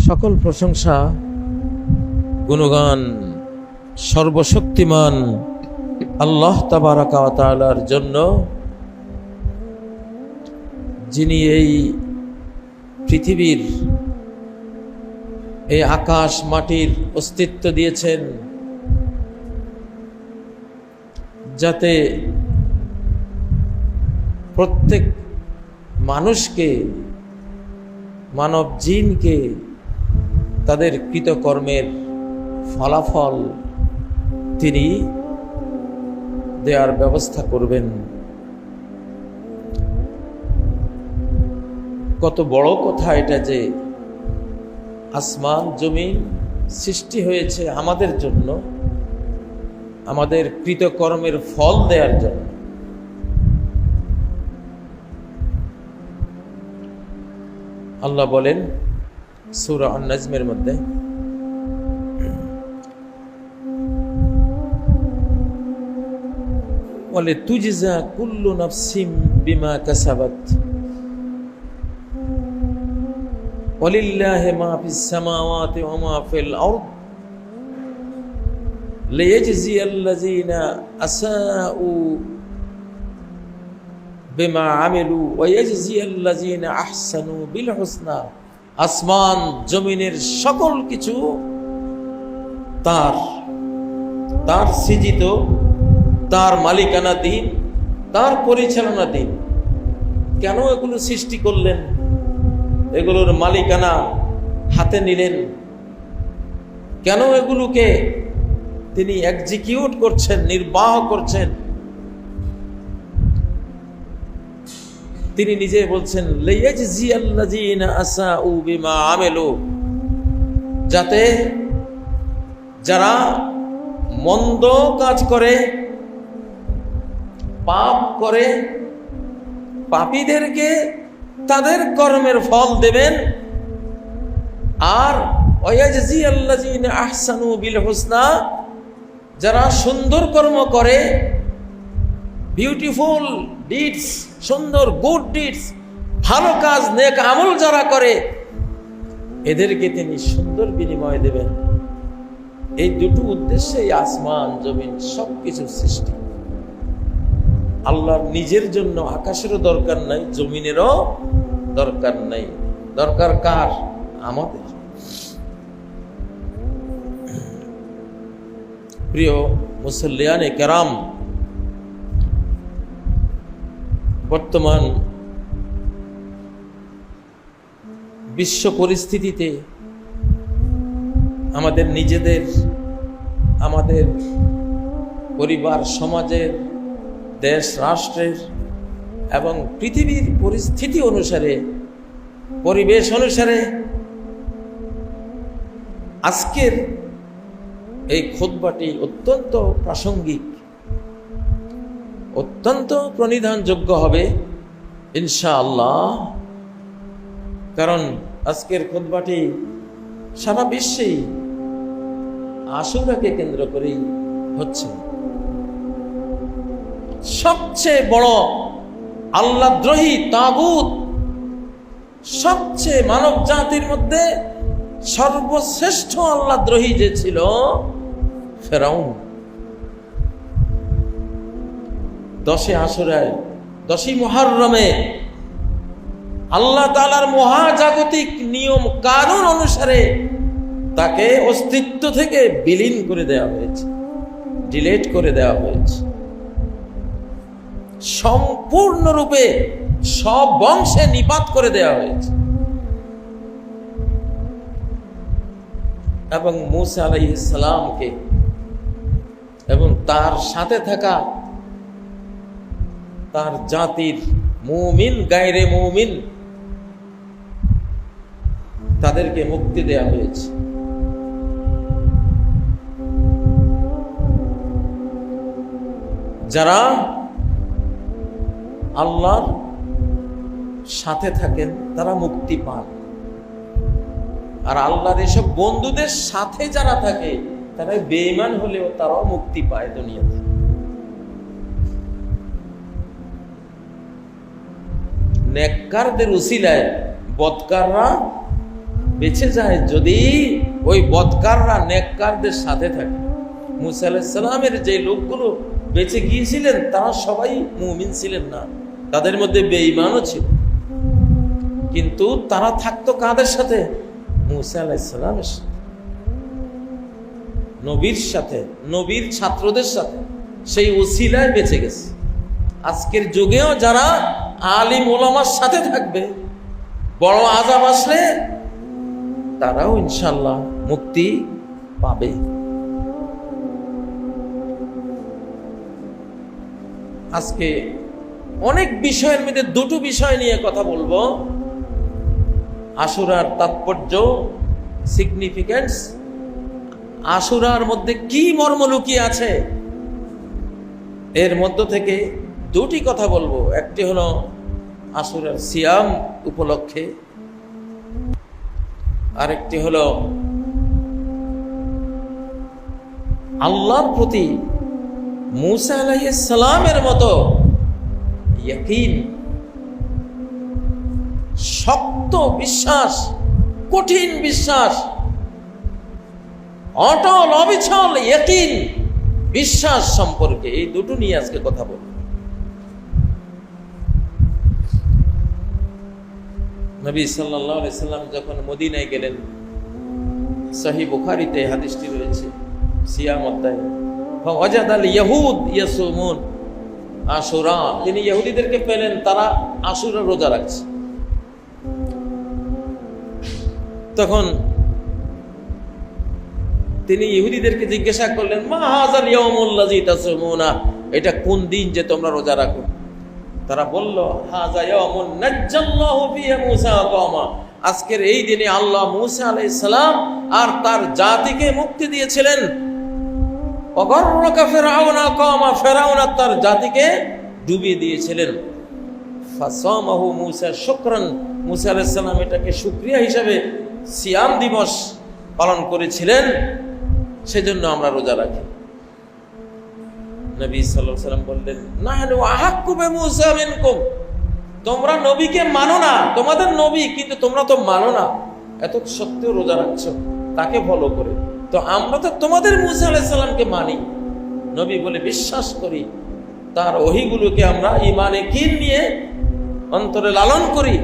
সকল প্রশংসা গুণগান সর্বশক্তিমান আল্লাহ তাবারাকা ওয়া তাআলার জন্য, যিনি এই পৃথিবীর এই আকাশ মাটির অস্তিত্ব দিয়েছেন যাতে প্রত্যেক মানুষকে, মানব জিনকে তাদের কৃতকর্মের ফলাফল তিনি দেওয়ার ব্যবস্থা করবেন। কত বড় কথা এটা যে আসমান জমিন সৃষ্টি হয়েছে আমাদের জন্য, আমাদের কৃতকর্মের ফল দেওয়ার জন্য। আল্লাহ বলেন সূরা আন-নাজমের মধ্যে, বলে তুজজা কুল্লু নাফসিম বিমা কাসাবাত ওয়ালিল্লাহি মা ফিস সামাওয়াতি ওয়া মা ফিল আরদ লিয়াজজিয়াল্লাযিনা আসাউ বিমা আমিলু ওয়া ইয়াজজিয়াল্লাযিনা আহসানু বিল হুসনা। আসমান জমিনের সকল কিছু তার সৃজিত, তার মালিকানাধীন, তার পরিচালনাধীন। কেন এগুলো সৃষ্টি করলেন, এগুলোর মালিকানা হাতে নিলেন, কেন এগুলোকে তিনি এক্সিকিউট করছেন, নির্বাহ করছেন? তিনি নিজে বলছেন লিয়াজজিয়াল্লাযিনা আসাউ বিমা আমিলু, যাতে যারা মন্দ কাজ করে, পাপ করে, পাপীদেরকে তাদের কর্মের ফল দেবেন, আর ওয়ায়াজজিয়াল্লাযিনা আহসানু বিল হুসনা, যারা সুন্দর কর্ম করে, বিউটিফুল ডিডস, সুন্দর গুড ডিডস, ভালো কাজ, নেক আমল যারা করে, এদেরকে তিনি সুন্দর বিনিময় দেবেন। এই দুটো উদ্দেশ্যে আসমান জমিন সবকিছু সৃষ্টি। আল্লাহর নিজের জন্য আকাশেরও দরকার নাই, জমিনেরও দরকার নাই। দরকার কার? আমাদের। প্রিয় মুসল্লিয়ানে কেরাম, বর্তমান বিশ্ব পরিস্থিতিতে আমাদের নিজেদের, আমাদের পরিবার সমাজের, দেশ রাষ্ট্রের এবং পৃথিবীর পরিস্থিতি অনুসারে, পরিবেশ অনুসারে আজকের এই খুতবাটি অত্যন্ত প্রাসঙ্গিক, অত্যন্ত প্রণিধানযোগ্য হবে ইনশাআল্লাহ। কারণ আজকের খুতবাটি সারা বিশ্বেই আশুরাকে কেন্দ্র করেই হচ্ছে। সবচেয়ে বড় আল্লাহদ্রোহী তাগুত, সবচেয়ে মানব জাতির মধ্যে সর্বশ্রেষ্ঠ আল্লাহদ্রোহী যে ছিল ফেরাউন। 10 আশুরায়, 10 মুহররমে আল্লাহ তাআলার মহাজাগতিক নিয়ম কানুন অনুসারে তাকে অস্তিত্ব থেকে বিলীন করে দেওয়া হয়েছে, ডিলিট করে দেওয়া হয়েছে। সম্পূর্ণরূপে সব বংশে নিপাত করে দেওয়া হয়েছে। এবং মূসা আলাইহিস সালামকে এবং তার সাথে থাকা তার জাতির মুমিন গায়রে মুমিন তাদেরকে মুক্তি দেওয়া হয়েছে। যারা আল্লাহর সাথে থাকেন তারা মুক্তি পান, আর আল্লাহর এসব বন্ধুদের সাথে যারা থাকে তারা বেঈমান হলেও তারাও মুক্তি পায় দুনিয়াতে। নেককারদের উসিলায় বদকাররা বেঁচে যায় যদি ওই বদকাররা নেককারদের সাথে থাকে। মুসা আলাইহিস সালামের যে লোকগুলো বেঁচে গিয়েছিলেন তারা সবাই মুমিন ছিলেন না, তাদের মধ্যে বেঈমানও ছিল, কিন্তু তারা থাকতো কাদের সাথে? মুসা আলাইহিস সালামের সাথে, নবীর সাথে, নবীর ছাত্রদের সাথে। সেই ওসিলায় বেঁচে গেছে। আজকের যুগেও যারা আলিম ওলামার সাথে থাকবে, বড় আযাব আসলে তারাও ইনশাআল্লাহ মুক্তি পাবে। আজকে অনেক বিষয়ের মধ্যে দুটো বিষয় নিয়ে কথা বলবো: আশুরার তাৎপর্য, সিগনিফিকেন্স, আশুরার মধ্যে কি মর্ম লুকিয়ে আছে। এর মধ্য থেকে দুটি কথা বলবো। একটি হলো আশুরার সিয়াম উপলক্ষে, আরেকটি হলো আল্লাহর প্রতি মুসা আলাইহিস সালামের মতো ইয়াকিন, শক্ত বিশ্বাস, কঠিন বিশ্বাস, অটল অবিচল ইয়াকিন, বিশ্বাস সম্পর্কে। এই দুটো নিয়ে আজকে কথা বলব। নবী সাল্লাল্লাহু আলাইহি সাল্লাম যখন মদিনায় গেলেন, সহিহ বুখারীতে হাদিসটি রয়েছে, সিয়াম অধ্যায়ে, ফাওয়াজাদাল ইয়াহুদ ইয়াসুমুন আশুরা, তিনি ইহুদিদেরকে পেলেন তারা আশুরা রোজা রাখছে। তখন তিনি ইহুদিদেরকে জিজ্ঞাসা করলেন, মা হাযাল ইয়াউমুল্লাযী তাসুমুনা, এটা কোন দিন যে তোমরা রোজা রাখো? তারা বলল, হাযা ইয়াউমুন নাজ্জাল্লাহু ফিহি মূসা ওয়া কওমা, আজকের এই দিনে আল্লাহ মূসা আলাইহিস সালাম আর তার জাতিকে মুক্তি দিয়েছিলেন। অগররাকা ফিরআউনা কওমা, ফিরআউন আর তার জাতিকে ডুবিয়ে দিয়েছিলেন। ফাসামাহু মূসা শুকরান, মূসা আলাইহিস সালাম এটাকে শুকরিয়া হিসাবে সিয়াম দিবস পালন করেছিলেন, সেজন্য আমরা রোজা রাখি। নবী সাল্লাল্লাহু আলাইহি ওয়াসাল্লাম বললেন, নাহনু আহাক্কু বিমূসা মিনকুম, তোমরা নবীকে মানো না, তোমাদের নবী, কিন্তু তোমরা তো মানো না, এত সত্ত্বেও রোজা রাখছো তাকে ফলো করে। তো আমরা তো তোমাদের মূসা আলাইহিস সালামকে মানি, নবী বলে বিশ্বাস করি, তার ওহীগুলোকে আমরা ঈমানে কিন নিয়ে অন্তরে লালন করি,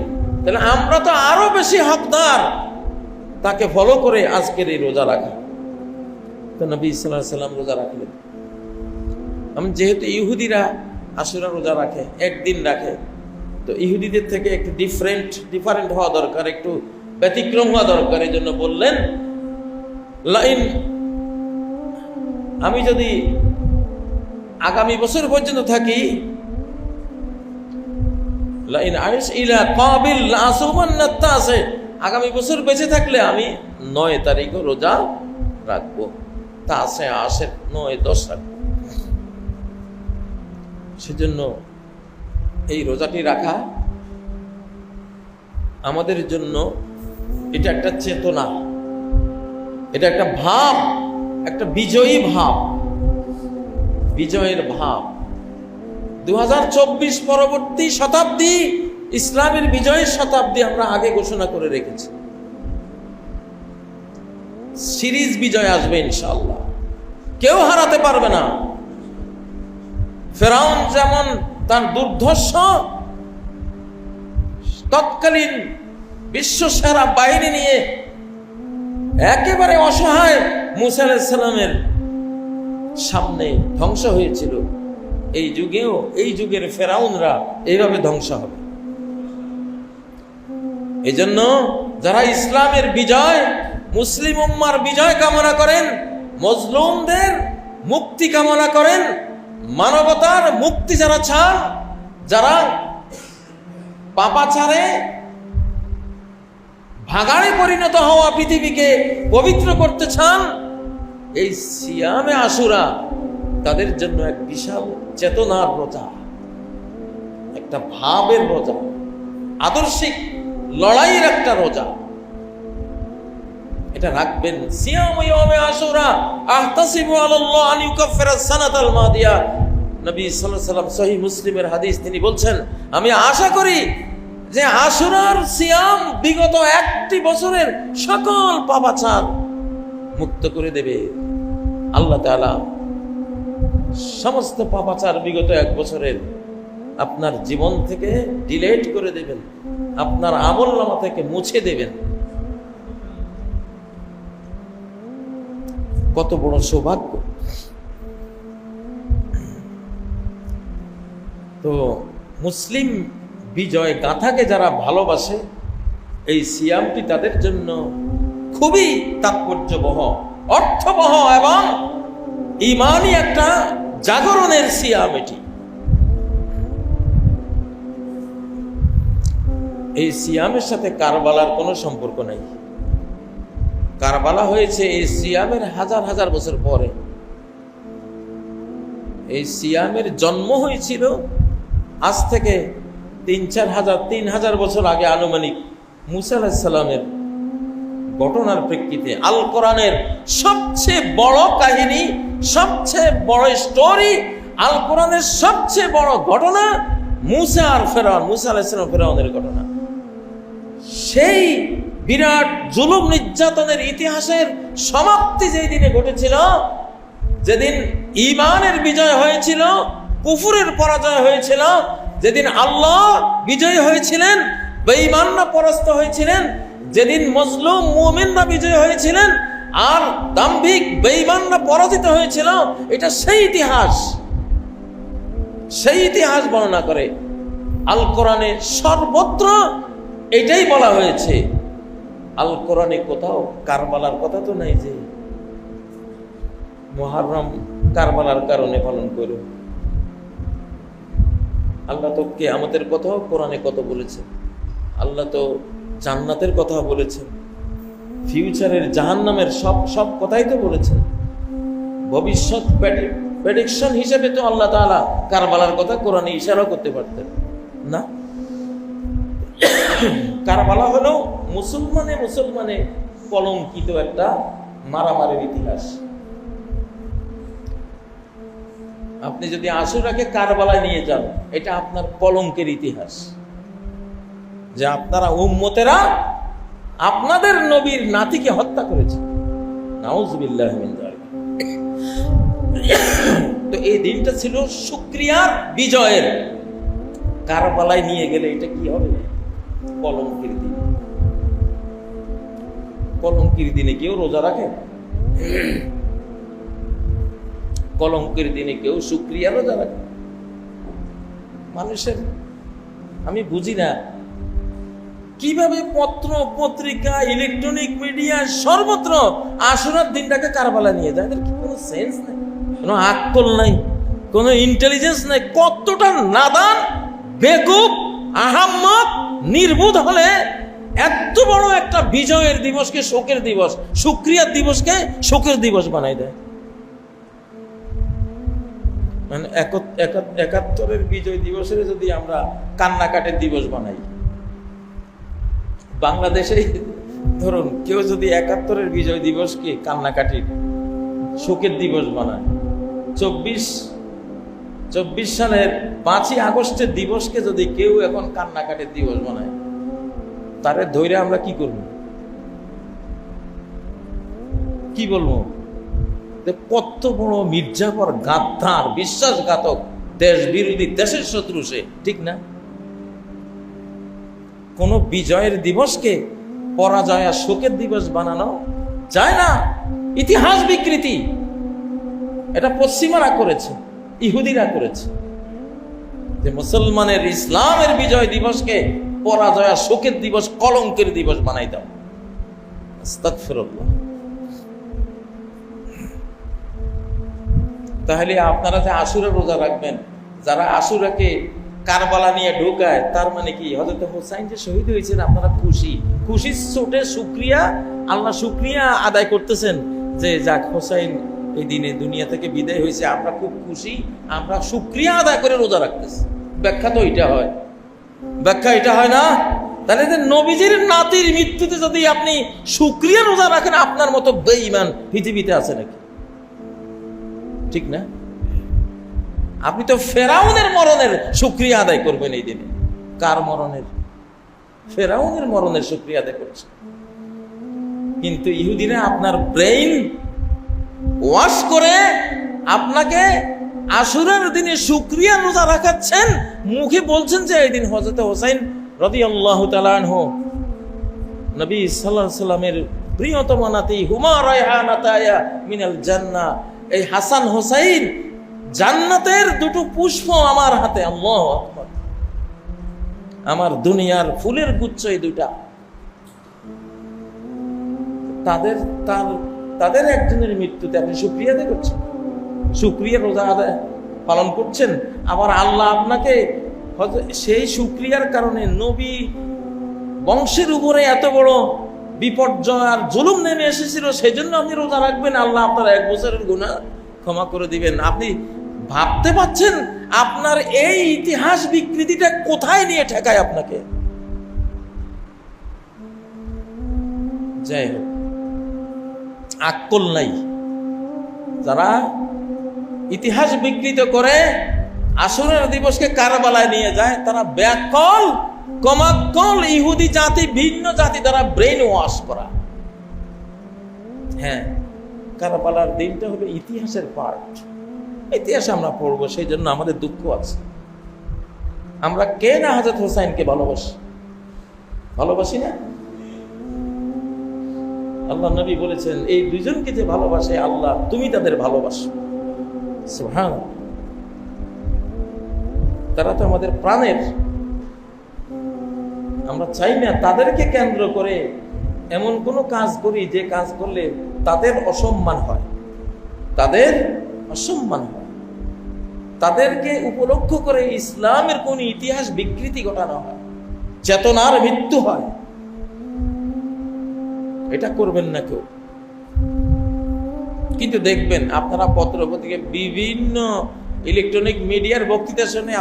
তাহলে আমরা তো আরো বেশি হকদার তাকে ফলো করে আজকের এই রোজা রাখা। তো নবী সাল্লাল্লাহু আলাইহি ওয়াসাল্লাম রোজা রাখলেন। যেহেতু ইহুদিরা আশুরা রোজা রাখে, একদিন রাখে, তো ইহুদিদের থেকে একটু ডিফারেন্ট হওয়া দরকার, একটু ব্যতিক্রম হওয়া দরকার। এই জন্য বললেন, লাইন, আমি যদি আগামী বছর পর্যন্ত থাকি, লাইন আইশ ইলা কাবিল লাসুমান্না তাসে, আগামী বছর বেঁচে থাকলে আমি 9 তারিখও রোজা রাখবো, তাসে আসে 9, 10 রাখবো। সেজন্য এই রোজাটি রাখা আমাদের জন্য এটা একটা চেতনা, এটা একটা ভাব, একটা বিজয়ী ভাব, বিজয়ের ভাব। 2024 পরবর্তী শতাব্দী ইসলামের বিজয়ের শতাব্দী আমরা আগে ঘোষণা করে রেখেছি। সিরিজ বিজয় আসবে ইনশাআল্লাহ, কেউ হারাতে পারবে না। ফেরাউন যেমন তার দুর্ধর্ষ তৎকালীন বিশ্ব সেরা বাহিনী নিয়ে একেবারে অসহায় মূসা আলাইহিস সালামের সামনে ধ্বংস হয়েছিল, এই যুগেও এই যুগের ফেরাউনরা এইভাবে ধ্বংস হবে। এই জন্য যারা ইসলামের বিজয়, মুসলিম উম্মার বিজয় কামনা করেন, মজলুমদের মুক্তি কামনা করেন, মানবতার মুক্তি যারা চান, যারা পাপাচারে ভাগাড়ে পরিণত হওয়া পৃথিবীকে পবিত্র করতে চান, এই সিয়ামে আশুরা তাদের জন্য এক বিশাল চেতনার রোজা, একটা ভাবের রোজা, আদর্শিক লড়াইয়ের একটা রোজা। এটা রাখবেন। সিয়াম ইয়ামে আশুরা আহতাসিবু আলাল্লাহ আন ইউকাফিরাস সানাতাল মাদিয়া, নবী সাল্লাল্লাহু আলাইহি ওয়াসাল্লাম সহিহ মুসলিমের হাদিস, তিনি বলছেন, আমি আশা করি যে আশুরার সিয়াম বিগত একটি বছরের সকল পাপাচার মুক্ত করে দেবে। আল্লাহ তাআলা সমস্ত পাপাচার বিগত এক বছরের আপনার জীবন থেকে ডিলিট করে দেবেন, আপনার আমলনামা থেকে মুছে দেবেন। কত বড় সৌভাগ্য! তো মুসলিম বিজয় গাথাকে যারা ভালোবাসে, এই সিয়ামটি তাদের জন্য খুবই তাৎপর্যবহ, অর্থবহ এবং ঈমানি একটা জাগরণের সিয়াম এটি। এই সিয়ামের সাথে কারবালার কোনো সম্পর্ক নাই। কারবালা হয়েছে এই সিয়ামের হাজার হাজার বছর পরে। এই সিয়ামের জন্ম হয়েছিল আজ থেকে 3,000 বছর আগে, আনুমানিক মুসা আলাইহিস সালামের ঘটনার প্রেক্ষিতে। আল কোরআনের সবচেয়ে বড় কাহিনী, সবচেয়ে বড় স্টোরি, আল কোরআনের সবচেয়ে বড় ঘটনা মুসা আর ফেরাউন, মুসা আলাইহিস সালাম ফেরাউনের ঘটনা। সেই বিরাট জুলুম নির্যাতনের ইতিহাসের সমাপ্তি যেই দিনে ঘটেছিল, যেদিন ঈমানের বিজয় হয়েছিল, কুফরের পরাজয় হয়েছিল, যেদিন আল্লাহ বিজয়ী হয়েছিলেন, বেঈমানরা পরাস্ত হয়েছিলেন, যেদিন মজলুম মুমিনরা বিজয়ী হয়েছিলেন আর দাম্ভিক বেঈমানরা পরাজিত হয়েছিল, এটা সেই ইতিহাস। সেই ইতিহাস বর্ণনা করে আল কোরআনে সর্বত্র এটাই বলা হয়েছে। আল কোরআনে কোথাও কারবালার কথা তো নাই যে মুহররম কারবালার কারণে পালন করো। আল্লাহ তো কিয়ামতের কথাও কোরআনে কত বলেছেন। আল্লাহ তো জান্নাতের কথা বলেছেন, ফিউচারের জাহান্নামের সব কথাই তো বলেছেন। ভবিষ্যৎ প্রেডিকশন হিসেবে তো আল্লাহ তাআলা কারবালার কথা কোরআনে ইশারা করতে পারতেন না। কারবালা হলো মুসলমানে কলঙ্কিত একটা মারামারির ইতিহাস। আপনি যদি আশুরাকে কারবালায় নিয়ে যান, এটা আপনার কলঙ্কের ইতিহাস, যে আপনারা উম্মতেরা আপনাদের নবীর নাতিকে হত্যা করেছে। নাউজুবিল্লাহ মিন যালিক। তো এই দিনটা ছিল শুকরিয়ার বিজয়ের। কারবালায় নিয়ে গেলে এটা কি হবে? কলঙ্কের দিন। কলঙ্কের দিনে কেউ রোজা রাখে? কলঙ্কের দিনে কেউ শুকরিয়া রোজা রাখে? মানুষের আমি বুঝি না কিভাবে পত্র পত্রিকা, ইলেকট্রনিক মিডিয়া সর্বত্র আশুরার দিনটাকে কারবালা নিয়ে যায়। এদের কি কোনো সেন্স নাই, কোনো আকল নাই, কোনো ইন্টেলিজেন্স নাই? কতটা নাদান, বেকুব, আহাম্মক, নির্বোধ হলে এত বড় একটা বিজয়ের দিবসকে শোকের দিবস, শুকরিয়ার দিবসকে শোকের দিবস বানাই দেয়। মানে ৭১-এর বিজয় দিবসের যদি আমরা কান্নাকাটির দিবস বানাই, বাংলাদেশে ধরুন কেউ যদি ৭১-এর বিজয় দিবসকে কান্নাকাটির শোকের দিবস বানায়, ২৪ সালের ৫ই আগস্টের দিবসকে যদি কেউ এখন কান্নাকাটির দিবস বানায়, তারে ধৈর্য আমরা কি করব? কি বলবো? কত বড় মির্জাফর, গাদ্দার, বিশ্বাসঘাতক, দেশ বিরোধী, দেশের শত্রু সে, ঠিক না? কোন বিজয়ের দিবসকে পরাজয় আর শোকের দিবস বানানো যায় না। ইতিহাস বিকৃতি এটা পশ্চিমারা করেছে, ইহুদিরা করেছে, যে মুসলমানের ইসলামের বিজয় দিবসকে পরাজয় আর শোকের দিবস, কলঙ্কের দিবস বানাই দাও। আস্তাগফিরুল্লাহ। তাহলে আপনারা যে আশুরা রোজা রাখবেন, যারা আশুরাকে কারবালা নিয়ে ঢোকায়, তার মানে কি হযরত হুসাইন যে শহীদ হয়েছেন আপনারা খুশির চোটে শুকরিয়া, আল্লাহ শুকরিয়া আদায় করতেছেন যে যাক হুসাইন এই দিনে দুনিয়া থেকে বিদায় হয়েছে, আমরা খুব খুশি, আমরা শুকরিয়া আদায় করে রোজা রাখতেছি। ব্যাখ্যা তো এটা হয়, ব্যাখ্যা এটা হয় না? তাহলে যে নবীজির নাতির মৃত্যুতে যদি আপনি শুকরিয়া রোজা রাখেন, আপনার মতো বেঈমান পৃথিবীতে আছে নাকি? ঠিক না? আপনি তো ফেরাউনের মরণের শুকরিয়া আদায় করবেন এই দিনে। কার মরণের? ফেরাউনের মরণের শুকরিয়া আদায় করছেন। কিন্তু ইহুদিরা আপনার ব্রেইন ওয়াশ করে আপনাকে আশুরার দিনে শুকরিয়া রোজা রাখাচ্ছেন, মুখে বলছেন যে এই দিন হযরত হোসেন রাদিয়াল্লাহু তাআলা আনহু নবী সাল্লাল্লাহু আলাইহি সাল্লামের প্রিয়তম নাতি হুমা রায়হানাতায়া মিনাল জান্নাহ, এই হাসান হোসেন জান্নাতের দুটো পুষ্প আমার হাতে, আল্লাহু আকবার, আমার দুনিয়ার ফুলের গুচ্ছ এই দুইটা। তাদের একজনের মৃত্যুতে আপনি শুকরিয়া আদায় করছেন, শুকরিয়া রোজা আদায় পালন করছেন। আবার আল্লাহ আপনাকে সেই শুকরিয়ার কারণে নবী বংশের উপরে এত বড় বিপর্যয় আর জুলুম নেমে এসেছিল, সেই জন্য আপনি রোজা রাখবেন, আল্লাহ আপনার 1 বছরের গুনাহ ক্ষমা করে দিবেন। আপনি ভাবতে পাচ্ছেন আপনার এই ইতিহাস বিকৃতিটা কোথায় নিয়ে ঠেকায় আপনাকে? যাই হোক, আক্কল নাই। যারা ইতিহাস বিকৃত করে আশুরার দিবসকে কারবালায় নিয়ে যায়, তারা ব্যাকল কমাক্কল ইহুদি জাতি, ভিন্ন জাতি দ্বারা ব্রেন ওয়াশ করা। হ্যাঁ, কারবালার দিনটা হবে ইতিহাসের পার্ট। ইতিহাস আমরা পড়বো, সেই জন্য আমাদের দুঃখ আছে। আমরা কে না হযরত হোসেনকে ভালোবাসি না? আল্লাহ নবী বলেছেন, এই দুইজনকে যে ভালোবাসে আল্লাহ, তুমি তাদের ভালোবাসো। সুবহানাল্লাহ। তারা তো আমাদের প্রাণের। আমরা চাই না তাদেরকে কেন্দ্র করে এমন কোনো কাজ করি যে কাজ করলে তাদের অসম্মান হয়, তাদেরকে উপলক্ষ করে ইসলামের কোন ইতিহাস বিকৃতি ঘটানো হয়, চেতনার মৃত্যু হয়। এটা করবেন না কেউ। কিন্তু দেখবেন আপনারা পত্র-পত্রিকা, বিভিন্ন ইলেকট্রনিক মিডিয়ার বক্তৃতা শুনে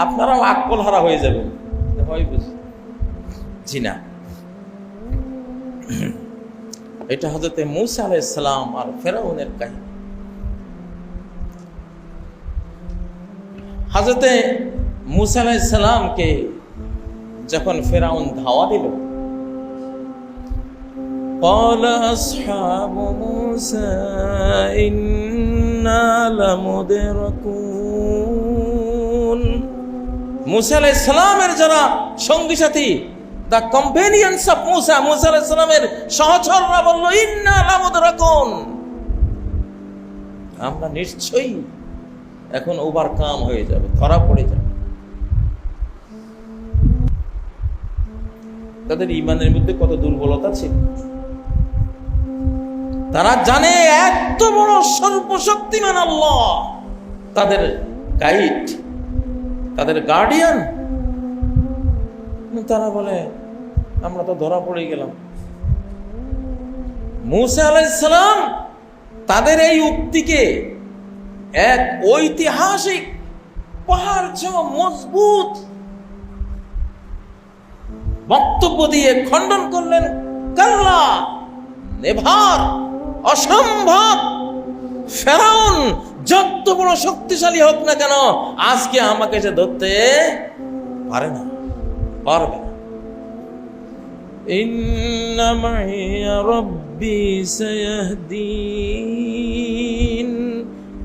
আপনারাও আক্কল হারা হয়ে যাবেন। হয় বুঝি? জি না। এটা হযরত মূসা আলাইহিস সালাম আর ফেরাউনের কাহিনী। হযরত মূসা আলাইহিস সালামকে যখন ফেরাউন ধাওয়া দিল, قال أصحاب موسى إنا لمدركون। মূসা আলাইহিস সালামের যারা সঙ্গী সাথী, the companions of Musa, Musa আলাইহিস সালামের সহচররা বলল, ইন্না লামুদরাকুন, আমরা নিশ্চয়ই এখন ওভারকাম হয়ে যাবে, ধরা পড়ে যাবে। তাদের ঈমানের মধ্যে কত দুর্বলতা ছিল। তারা জানে এত বড় সর্বশক্তিমান আল্লাহ তাদের গাইড, তাদের গার্ডিয়ান। তারা বলে আমরা তো ধরা পড়ে গেলাম। মূসা আলাইহিস সালাম তাদের এই উক্তিকে এক ঐতিহাসিক পাহাড় চেয়ে মজবুত বক্তব্য দিয়ে খণ্ডন করলেন। কাল্লা, নেভার, অসম্ভব। ফেরাউন যত বড় শক্তিশালী হোক না কেন, আজকে আমাকে সে ধরতে পারবে না। ইন্না মাইয়া রাব্বি সায়াহদিন,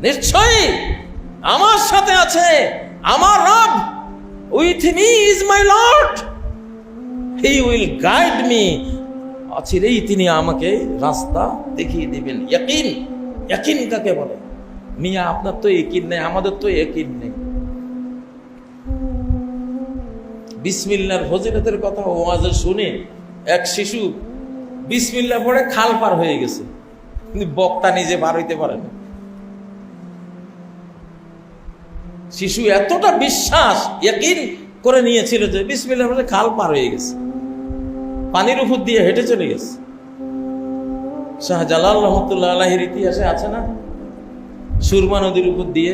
নিশ্চয়ই আমার সাথে আছে আমার রব। With me is my lord, he will guide me. অচিরেই তিনি আমাকে রাস্তা দেখিয়ে দিবেন। ইয়াকিন, ইয়াকিন কাকে বলে? মিয়া আপনার তো ইয়াকিন নেই, আমাদের তো ইয়াকিন নেই। বিসমিল্লাহর ফজিলতের কথা ওয়াজে শুনে এক শিশু বিসমিল্লাহ পড়ে খাল পার হয়ে গেছে, কিন্তু বক্তা নিজে পার হইতে পারে না। শিশু এতটা বিশ্বাস, ইয়াকিন করে নিয়েছিল যে বিসমিল্লাহ পড়ে খাল পার হয়ে গেছে, পানির উপর দিয়ে হেঁটে চলে গেছে। শাহজালাল রহমতুল্লাহ আলাইহির ইতিহাসে আছে না, সুরমা নদীর উপর দিয়ে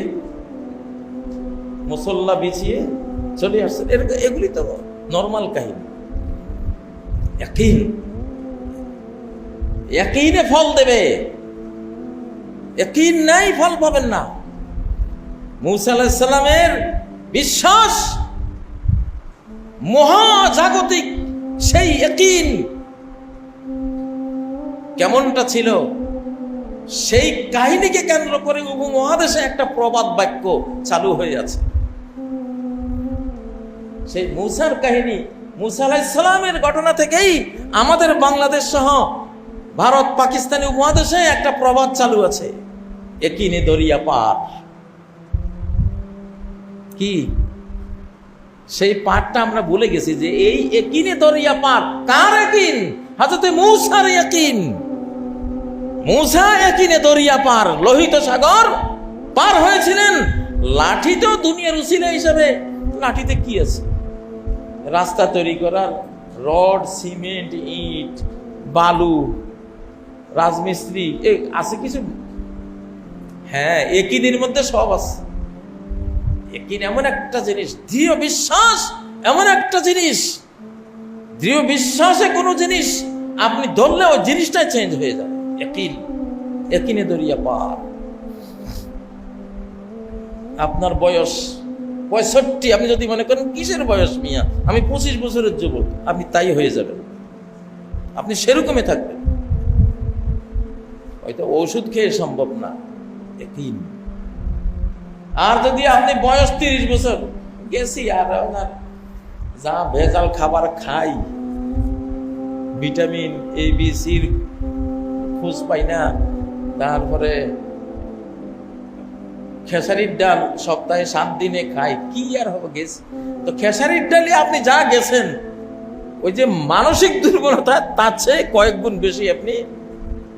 মুসল্লা বিছিয়ে চলে আসছে। এগুলি তো নর্মাল কাহিনী। ইয়াকিন, ইয়াকিনে ফল দেবে। ইয়াকিন নাই, ফল পাবেন না। মূসা আলাইহিস সালামের বিশ্বাস মহাজাগতিক সেই ইয়াকিন কেমনটা ছিল, সেই কাহিনীকে কেন্দ্র করে উপমহাদেশে একটা প্রবাদ বাক্য চালু হয়ে আছে। সেই মুসার কাহিনী, মুসা আলাইহিস সালামের ঘটনা থেকেই আমাদের বাংলাদেশ সহ ভারত পাকিস্তানি উপমহাদেশে একটা প্রবাদ চালু আছে, একিনে দরিয়া পার। কি সেই পাঠটা আমরা ভুলে গেছি যে এই একিনে দরিয়া পার কার একিন? হযরত মূসার একিন। মূসা একিনে দরিয়া পার, লোহিত সাগর পার হয়েছিলেন। লাঠিতেও দুনিয়ার উসিলা হিসাবে, লাঠিতে কি আছে? রাস্তা তৈরি করার রড, সিমেন্ট, ইট, বালু, রাজমিস্ত্রি আছে কিছু? হ্যাঁ, একিনের মধ্যে সব আছে। একিন এমন একটা জিনিস, দৃঢ় বিশ্বাস এমন একটা জিনিস, দৃঢ় বিশ্বাসে কোনো জিনিস আপনি ধরলে ওই জিনিসটাই চেঞ্জ হয়ে যাবে। একিন, একিনে দরিয়া পার। আপনার বয়স 65, আপনি যদি মনে করেন কিসের বয়স মিয়া, আমি 25 বছরের যুবক, আপনি তাই হয়ে যাবেন, আপনি সেরকমই থাকবেন। হয়তো ওষুধ খেয়ে সম্ভব না, একিন। আর যদি আপনি বয়স 30 বছর, গেছি আর যা ভেজাল খাবার খাই, ভিটামিন এ বি সির খোঁজ পাই না, তারপরে খেসারির ডাল সপ্তাহে 7 দিনে খাই, কি আর হবে, গেছি তো। খেসারির ডালে আপনি যা গেছেন, ওই যে মানসিক দুর্বলতা, তার চেয়ে কয়েক গুণ বেশি আপনি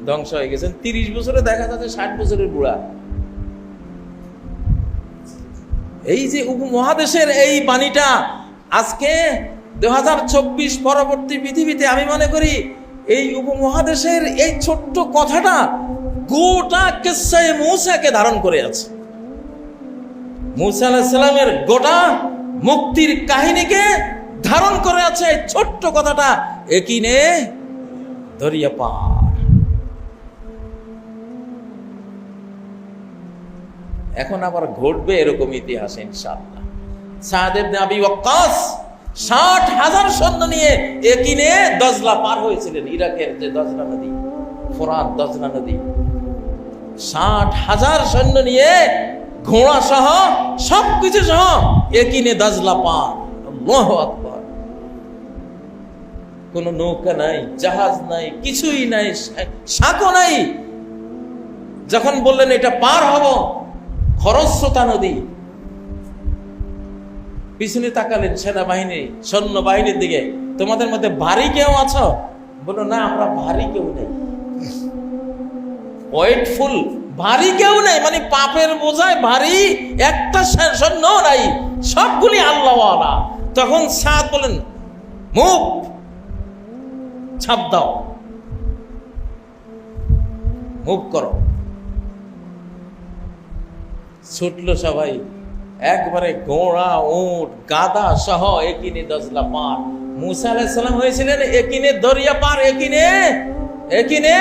ধ্বংস হয়ে গেছেন। 30 বছরে দেখা যাচ্ছে 60 বছরের বুড়া। এই যে উপমহাদেশের এই বাণীটা আজকে 2024 পরবর্তী পৃথিবীতে, আমি মনে করি এই উপমহাদেশের এই ছোট্ট কথাটা গোটা কিসসায়ে মূসাকে ধারণ করে আছে। মূসা আলাইহিস সালামের গোটা মুক্তির কাহিনীকে ধারণ করে আছে এই ছোট্ট কথাটা, একিনে দরিয়া পার। এখন আবার ঘটবে এরকম ইতিহাস ইনশাআল্লাহ। সাদ ইবনে আবি ওয়াক্কাস 60,000 সৈন্য নিয়ে একিনে দজলা পার হয়েছিলেন, ইরাকের যে দজলা নদী, ফোরাত দজলা নদী। 60,000 সৈন্য নিয়ে, ঘোড়া সহ, সবকিছু সহ একিনে দজলা পার। আল্লাহু আকবার। কোন নৌকা নাই, জাহাজ নাই, কিছুই নাই, সাঁকো নাই। যখন বললেন এটা পার হব, খরস্রোতা নদী, পিছনে তাকালেন সেনাবাহিনী, সৈন্যবাহিনীর দিকে, তোমাদের মধ্যে ভারী কেউ আছো? বলো না, আমরা ভারী কেউ নেই। ওয়েটফুল, ভারী কেউ নেই, মানে পাপের বোঝায় ভারী একটা সৈন্য নাই, সবগুলি আল্লাহওয়ালা। তখন সাদ বলেন, মুভ, ছাপ দাও, মুভ করো। ছুটলো সবাই, একবারে ঘোড়া, উট, গাদা সহ একিনে দজলা পার। মূসা আলাইহিস সালাম হয়েছিলেন একিনে দরিয়া পার, একিনে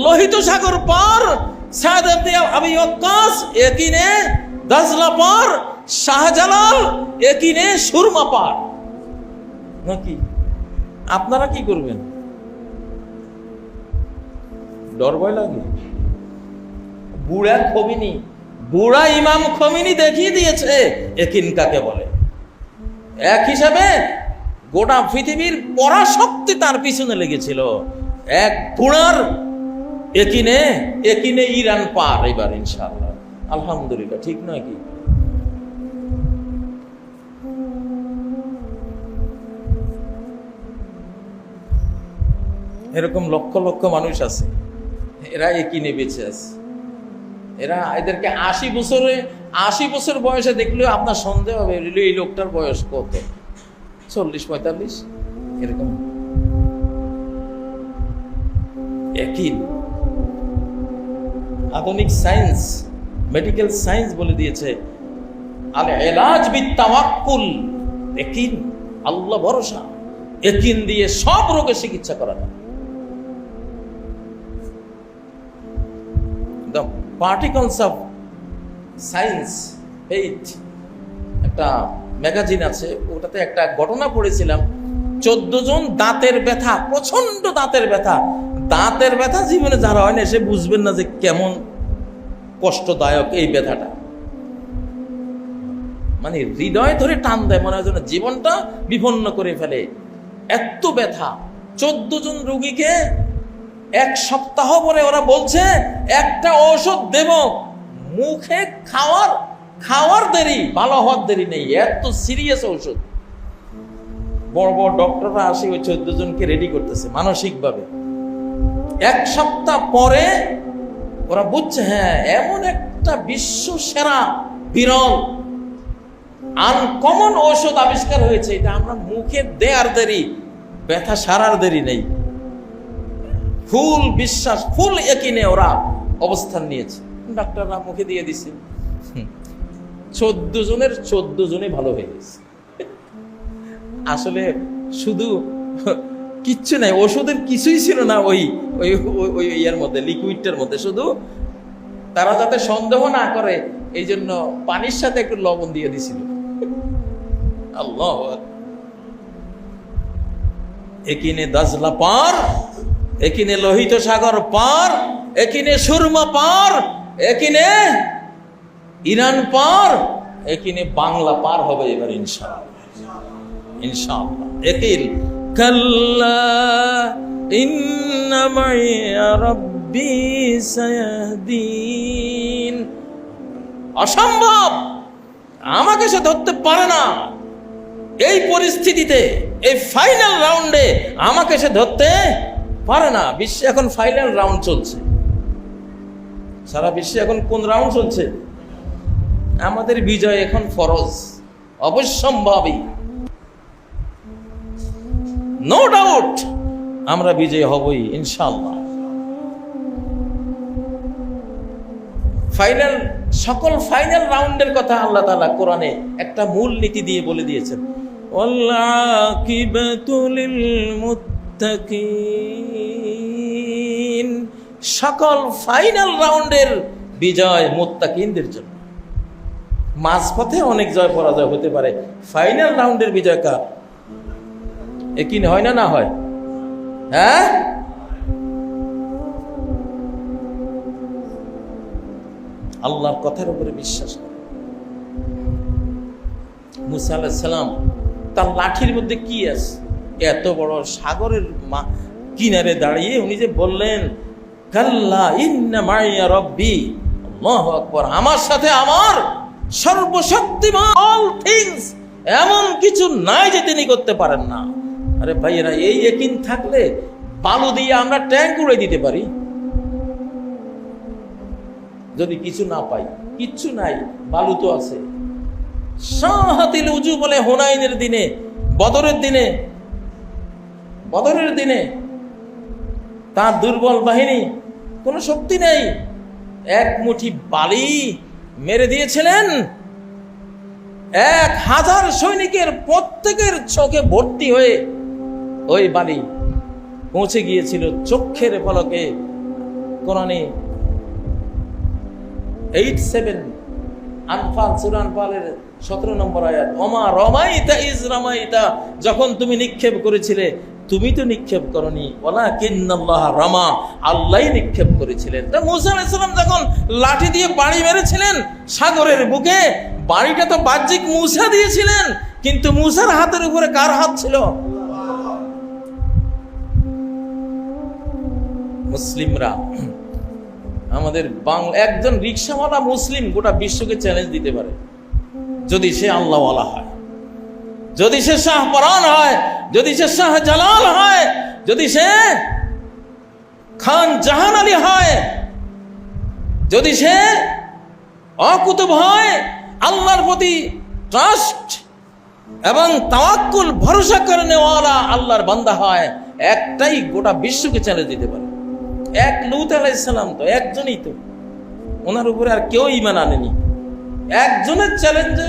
লোহিত সাগর পার। সাদ ইবনে আবি ওয়াক্কাস একিনে দজলা পার। শাহজালাল একিনে সুরমা পার। নাকি আপনারা কি করবেন? ডর ভয় লাগে? বুড়া ইমাম খমিনি দেখিয়ে দিয়েছে একিন কাকে বলে। এক হিসাবে গোটা পৃথিবীর পরাশক্তি তার পিছনে লেগেছিল। এক বুড়ার একিনে ইরান পার এবার ইনশাআল্লাহ, আলহামদুলিল্লাহ। ঠিক নয় কি? এরকম লক্ষ লক্ষ মানুষ আছে, এরা একিনে বেঁচে আছে। এদেরকে 80 বছর বয়সে দেখলেও আপনার সন্দেহ হবে এই লোকটার বয়স কত, 40-45 এরকম। একিন, আধুনিক সায়েন্স, মেডিকেল সায়েন্স বলে দিয়েছে আল ইলাজ বিত তাওয়াক্কুল। একিন, আল্লাহ ভরসা, একিন দিয়ে সব রোগের চিকিৎসা করা যায়। The particles of science, faith, একটা ম্যাগাজিন আছে, ওটাতে একটা ঘটনা পড়েছিলাম। 14 জন দাঁতের ব্যথা, প্রচন্ড দাঁতের ব্যথা। দাঁতের ব্যথা জীবনে যারা হয় না সে বুঝবেন না যে কেমন কষ্টদায়ক এই ব্যথাটা। মানে হৃদয় ধরে টান দেয়, মনে হয় যেন জীবনটা বিপন্ন করে ফেলে, এত ব্যথা। 14 জন রোগীকে 1 সপ্তাহ পরে ওরা বলছে একটা ঔষধ দেব, মুখে খাওয়ার দেরি, ভালো হওয়ার দেরি নেই, এত সিরিয়াস ঔষধ। বড় বড় ডক্টররা আসে ওই 14 জনকে রেডি করতেছে মানসিকভাবে। 1 সপ্তাহ পরে ওরা বুঝছে হ্যাঁ এমন একটা বিশ্ব সেরা বিরল আনকমন ঔষধ আবিষ্কার হয়েছে, এটা আমরা মুখে দেয়ার দেরি, ব্যথা সারার দেরি নেই। ফুল বিশ্বাস, ফুল ইয়াকিনে ওরা অবস্থান নিয়েছে। ডাক্তাররা মুখে দিয়ে দিছে, 14 জনের 14 জনই ভালো হয়ে গেছে। আসলে শুধু কিচ্ছু নাই, ওষুধের কিছুই ছিল না ওই ওই ওই ইয়ার মধ্যে, লিকুইডটার মধ্যে। শুধু তারা যাতে সন্দেহ না করে এই জন্য পানির সাথে একটু লবণ দিয়ে দিছিল। আল্লাহ, একিনে দাজলা পার, একিনে লোহিত সাগর পার, একিনে সুরমা পার, একিনে ইরান পার, একিনে বাংলা পার হবে এবার ইনশাআল্লাহ, ইনশাআল্লাহ। একিল কাল্লা ইন্না মাইয়া রাব্বি সায়াহদিন। অসম্ভব, আমাকে সে ধরতে পারে না এই পরিস্থিতিতে, এই ফাইনাল রাউন্ডে আমাকে সে ধরতে পারে না। বিশ্বে এখন ফাইনাল রাউন্ড চলছে, সারা বিশ্বে এখন কোন রাউন্ড চলছে? আমাদের বিজয় এখন ফরজ, অবশ্যম্ভাবী, নো ডাউট আমরা বিজয় হবই ইনশাআল্লাহ। ফাইনাল, সকল ফাইনাল রাউন্ডের কথা আল্লাহ তাআলা কোরআনে একটা মূল নীতি দিয়ে বলে দিয়েছেন, ওয়াল্লাকিবাতু লিল মুত্তাকিন। সকল ফাইনাল রাউন্ডের বিজয় মুত্তাকিনদের জন্য। মাঝপথে অনেক জয় পরাজয় হতে পারে, ফাইনাল রাউন্ডের বিজয় কার? একিন হয় না, না হয়? হ্যাঁ, আল্লাহর কথার উপরে বিশ্বাস করে। মুসা আলাইহিস সালাম তার লাঠির মধ্যে কি আছে? এত বড় সাগরের কিনারে দাঁড়িয়ে উনি যে বললেন কাল্লা ইন্না মাইয়া রাব্বি, আল্লাহু আকবার, আমার সাথে আমার সর্বশক্তিমান, অল থিংস, এমন কিছু নাই যে তিনি করতে পারেন না। আরে ভাইয়েরা, এই ইয়াকিন থাকলে বালু দিয়ে আমরা ট্যাঙ্ক উড়ে দিতে পারি। যদি কিছু না পাই, কিচ্ছু নাই, বালু তো আছে। শাহাতিল উজু বলে হুনাইনের দিনে, বদরের দিনে তার দুর্বল বাহিনী, কোনো শক্তি নেই, এক মুঠি বালি মেরে দিয়েছিলেন। 1000 সৈনিকের প্রত্যেকের চোখে ভর্তি হয়ে ওই বালি পৌঁছে গিয়েছিল চোখের পলকে। কোরআনে 87 আনফাল, সূরা আনফালের 17 নম্বর আয়াত, ওমা রমাইতা ইজ রামাইতা, যখন তুমি নিক্ষেপ করেছিলে তুমি তো নিক্ষেপ করনি, ওয়ালাকিন্নাল্লাহ রামা, আল্লাহই নিক্ষেপ করেছিলেন। তা মুসা আলাইহিস সালাম যখন লাঠি দিয়ে বাড়ি মেরেছিলেন সাগরের বুকে, বাড়িটা তো বাহ্যিক মুসা দিয়েছিলেন, কিন্তু মুসার হাতের উপরে কার হাত ছিল? মুসলিমরা, আমাদের বাংলা একজন রিকশাওয়ালা মুসলিম গোটা বিশ্বকে চ্যালেঞ্জ দিতে পারে, যদি সে আল্লাহওয়ালা হয়, যদি সে শাহপরান হয়, যদি সে শাহজালাল হয়, যদি সে খান জাহান আলী হয়, যদি সে অকুতুব হয়, আল্লাহর প্রতি ট্রাস্ট এবং তাওয়াক্কুল ভরসা করে নেওয়ালা আল্লাহর বান্দা হয়, একটাই গোটা বিশ্বকে চ্যালেঞ্জ দিতে পারে। এক লূত আলাইহিস সালাম তো একজনই, তো ওনার উপরে আর কেউ ঈমান আনেনি। একজনের চ্যালেঞ্জে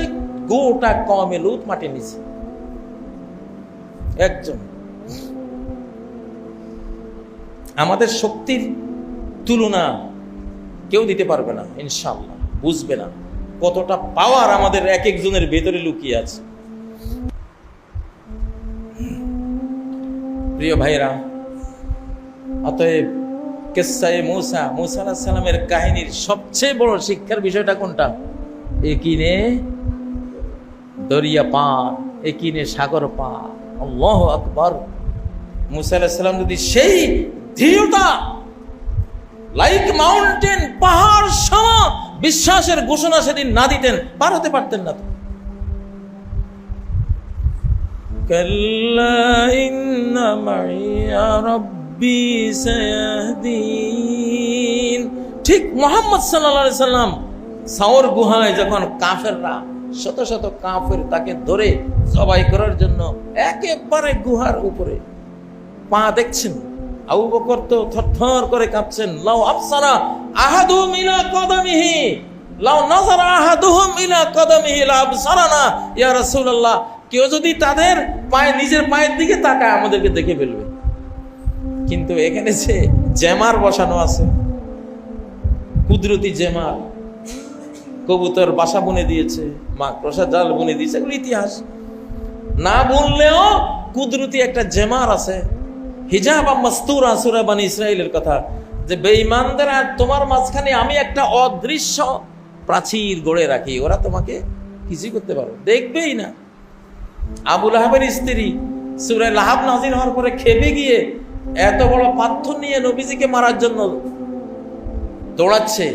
গোটা কওমে লূত মাটি নিছে, একজন। আমাদের শক্তির তুলনা কেউ দিতে পারবে না ইনশাআল্লাহ, বুঝবে না কতটা পাওয়ার আমাদের এক একজনের ভেতরে লুকিয়ে আছে। প্রিয় ভাইরা, অতএব কিসসায়ে মুসা আলাইহিস সালামের কাহিনীর সবচেয়ে বড় শিক্ষার বিষয়টা কোনটা? একিনে দরিয়া পার, একিনে সাগর পার। আল্লাহু আকবার। মুসা আলাইহিস সালাম যদি সেই দৃঢ়তা, লাইক মাউন্টেন, পাহাড় সম বিশ্বাসের ঘোষণা সেদিন না দিতেন, পার হতে পারতেন না। তো কাল্লা ইন্না মাইয়া রাব্বি সায়াহদিন। ঠিক মুহাম্মদ সাল্লাল্লাহু আলাইহি সাল্লাম সাওর গুহায় যখন কাফেররা, শত শত কাফের তাকে ধরে জবাই করার জন্য একেবারে গুহার উপরে পা দেখছেন, আবু বকর তো থরথর করে কাঁপছেন। লাউ আবসারা আহাদুহুম ইলা কদামিহি, লাউ নাযারা আহাদুহুম ইলা কদামিহি লা আবসারানা ইয়া রাসূলুল্লাহ। কেউ যদি তাদের পায়ে, নিজের পায়ের দিকে তাকায় আমাদেরকে দেখে ফেলবে। কিন্তু এখানে যে জ্যামার বসানো আছে, কুদরতি জ্যামার, কবুতর বাসা বুনে দিয়েছে, মাকড়সা জাল বুনে দিয়েছে, এগুলো ইতিহাস। না বললেও কুদরতি একটা জ্যামার আছে, হিজাব মাস্তুরা, সূরা বনী ইসরাইলের কথা, যে বেঈমানদের আর তোমার মাঝখানে আমি একটা অদৃশ্য প্রাচীর গড়ে রাখি, ওরা তোমাকে কিছুই করতে পারো, দেখবেই না। আবু লাহাবের স্ত্রী সূরা লাহাব নাযিল হওয়ার পরে খেপে গিয়ে এত বড় পাথর নিয়ে নবীজিকে মারার জন্য দৌড়াচ্ছে।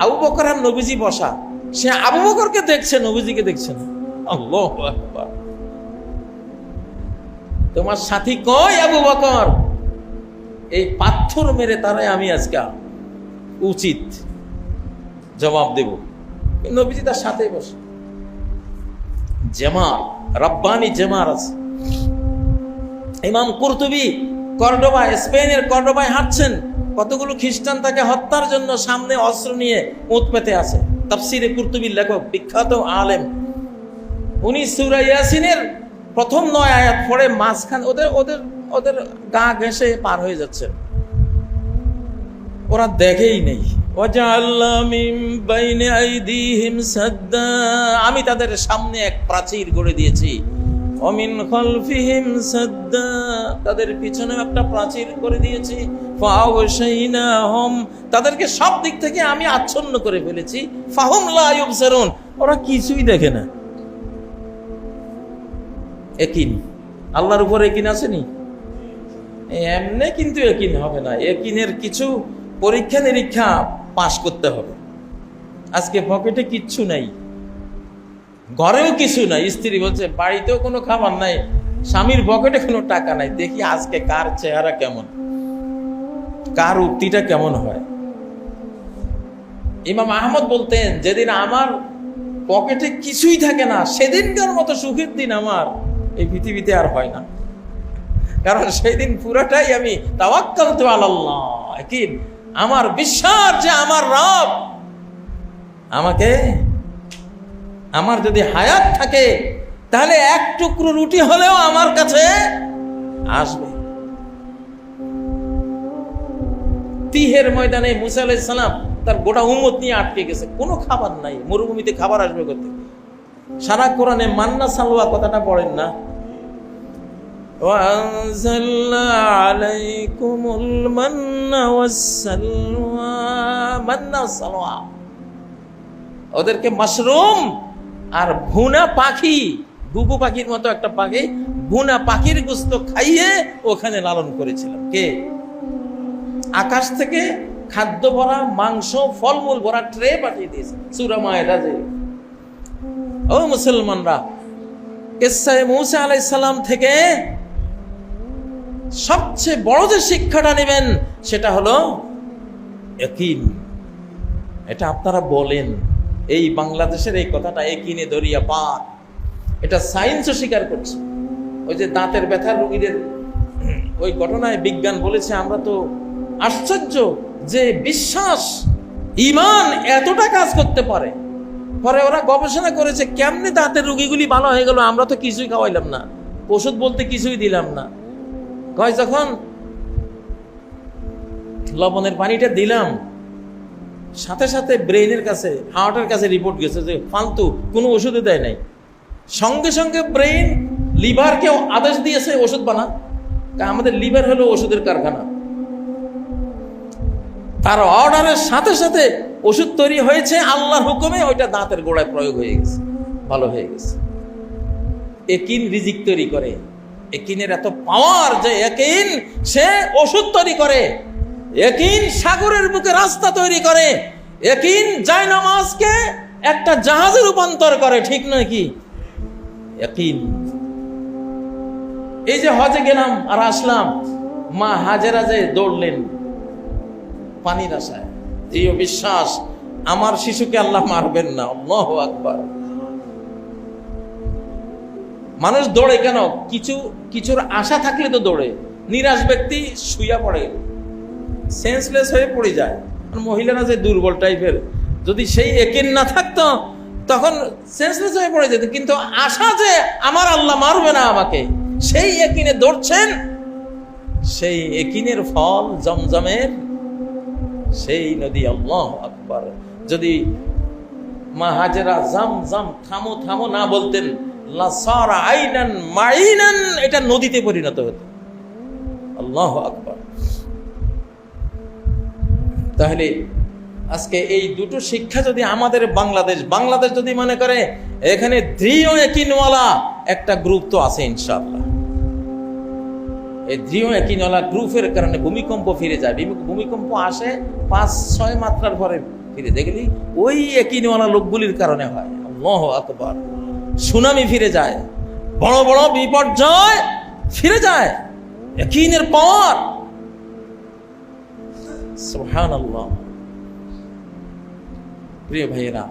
আবু বকর আর নবীজি বসা, সে আবু বকরকে দেখছে, নবীজিকে দেখছে না। আল্লাহু আকবার। তোমার সাথী কই আবু বকর? এই পাথর মেরে তারাই আমি আজকে উচিত জবাব দেব। নবীজি তার সাথে বসে। জামার, রব্বানি জামার আছে। ইমাম কুরতুবী কর্ডোবা, স্পেনের কর্ডোবায় হাঁটছেন, কতগুলো খ্রিস্টান তাকে হত্যার জন্য সামনে অস্ত্র নিয়ে উঁত পেতে আছে। তাফসিরে কুরতুবীর লেখক, বিখ্যাত আলেম, উনি সূরা ইয়াসিনের প্রথম 9 আয়াত পড়ে মাঝখান ওদের গা ঘেঁষে পার হয়ে যাচ্ছে, ওরা দেখেই নেই। ওয়াজআলনা মিন বাইনি আইদিহিম সাদ্দা, আমি তাদের সামনে এক প্রাচীর গড়ে দিয়েছি। ওয়া মিন খালফিহিম সাদ্দা, তাদের পিছনে একটা প্রাচীর করে দিয়েছি। ফাআওশাইনাহুম, তাদেরকে সব দিক থেকে আমি আচ্ছন্ন করে ফেলেছি। ফাহুম লা ইউবসিরুন, ওরা কিছুই দেখে না। একিন, আল্লাহর উপর একিন আসেনি এমনি, কিন্তু একিন হবে না। একিনের কিছু পরীক্ষা নিরীক্ষা পাশ করতে হবে। আজকে পকেটে কিচ্ছু নাই, ঘরেও কিছু নাই, স্ত্রী বলছে বাড়িতেও কোনো খাবার নাই, স্বামীর পকেটে কোনো টাকা নাই। দেখি আজকে কার চেহারা কেমন, কার উক্তিটা কেমন হয়। ইমাম আহমদ বলতেন, যেদিন আমার পকেটে কিছুই থাকে না, সেদিনকার মতো সুখের দিন আমার এই পৃথিবীতে আর হয় না। কারণ সেই দিন পুরাটাই আমি তাওয়াক্কালতু আলাল্লাহ, একিন, আমার বিশ্বাস যে আমার রব আমাকে, আমার যদি হায়াত থাকে তাহলে এক টুকরো রুটি হলেও আমার কাছে আসবে। তিহের ময়দানে মুসা আলাইহিস সালাম তার গোটা উম্মত নিয়ে আটকে গেছে, কোনো খাবার নাই, মরুভূমিতে খাবার আসবে কোথা থেকে? সারা কোরআনে মান্না সালওয়া কথাটা পড়েন না? وأنزلنا عليكم المن والسلوى, মান্না সালওয়া, ওদেরকে মাশরুম আর ভুনা পাখি, গুগু পাখির মতো একটা পাখি, ভুনা পাখির গোশত খাইয়ে ওখানে লালন করেছিলাম। কে? আকাশ থেকে খাদ্য ভরা, মাংস, ফলমূল ভরা ট্রে পাঠিয়ে দিয়েছে। সূরা মায়েদা। যে ও মুসলমানরা, কিসসায়ে মূসা আলাইহিস সালাম থেকে সবচেয়ে বড় যে শিক্ষাটা নেবেন সেটা হলো ইয়াকিন। এটা আপনারা বলেন, এই বাংলাদেশের এই কথাটা একিনে দরিয়া পার, এটা সায়েন্সও স্বীকার করছে। ওই যে দাঁতের ব্যথার রোগীদের ওই ঘটনায় বিজ্ঞান বলেছে, আমরা তো আশ্চর্য যে বিশ্বাস, ঈমান এতটা কাজ করতে পারে। পরে ওরা গবেষণা করেছে কেমনে দাঁতের রোগীগুলি ভালো হয়ে গেল, আমরা তো কিছুই খাওয়াইলাম না, ওষুধ বলতে কিছুই দিলাম না। কয় যখন লবণের পানিটা দিলাম, সাথে সাথে ব্রেইনের কাছে, হার্টের কাছে রিপোর্ট গেছে যে ফালতু কোনো ওষুধে দেয় নাই। সঙ্গে সঙ্গে ব্রেইন লিভারকেও আদেশ দিয়েছে ওষুধ বানা। আমাদের লিভার হলো ওষুধের কারখানা। তার অর্ডারের সাথে সাথে ওষুধ তৈরি হয়েছে, আল্লাহর হুকুমে ওইটা দাঁতের গোড়ায় প্রয়োগ হয়ে গেছে, ভালো হয়ে গেছে। একিন রিজিক তৈরি করে। একিনের এত পাওয়ার যে একিন সে ওষুধ তৈরি করে, একিন সাগরের বুকে রাস্তা তৈরি করে, একিন জায়নামাজকে একটা জাহাজে রূপান্তর করে, ঠিক নয় কি? একিন। এই যে হজে গেলাম আর আসলাম, মা হাজেরা যে দৌড়লেন পানির আশায়, এই বিশ্বাস আমার শিশুকে আল্লাহ মারবেন না। আল্লাহু আকবার। মানুষ দৌড়ে কেন? কিছুর আশা থাকলে তো দৌড়ে। নিরাশ ব্যক্তি শুইয়া পড়ে, সেন্সলেস হয়ে পড়ে যায়। আর মহিলারা যে দুর্বল টাইপের, যদি সেই একিন না থাকতো তখন সেন্সলেস হয়ে পড়ে যেত। কিন্তু আশা যে আমার আল্লাহ মারবে না আমাকে, সেই একিনে দৌড়ছেন। সেই একিনের ফল জমজমের সেই নদী। আল্লাহু আকবার। যদি মা হাজেরা জাম জাম থামো থামো না বলতেন, লাসারা আইনান মাইনান, এটা নদীতে পরিণত হতো। আল্লাহু আকবার। তাহলে আজকে এই দুটো শিক্ষা যদি আমাদের বাংলাদেশ যদি মনে করে এখানে দৃঢ় একিনওয়ালা একটা গ্রুপ তো আছে ইনশাআল্লাহ। এই দৃঢ় একিনওয়ালা গ্রুপের কারণে ভূমিকম্প ফিরে যায়। ভূমিকম্প আসে 5-6 মাত্রার পরে ফিরে, দেখলি ওই একিনওয়ালা লোকগুলির কারণে হয়। আল্লাহু আকবার। সুনামি ফিরে যায়, বড় বড় বিপর্যয় ফিরে যায়, একিনের পাওয়ার। সুবহানাল্লাহ। প্রিয় ভাইয়েরা,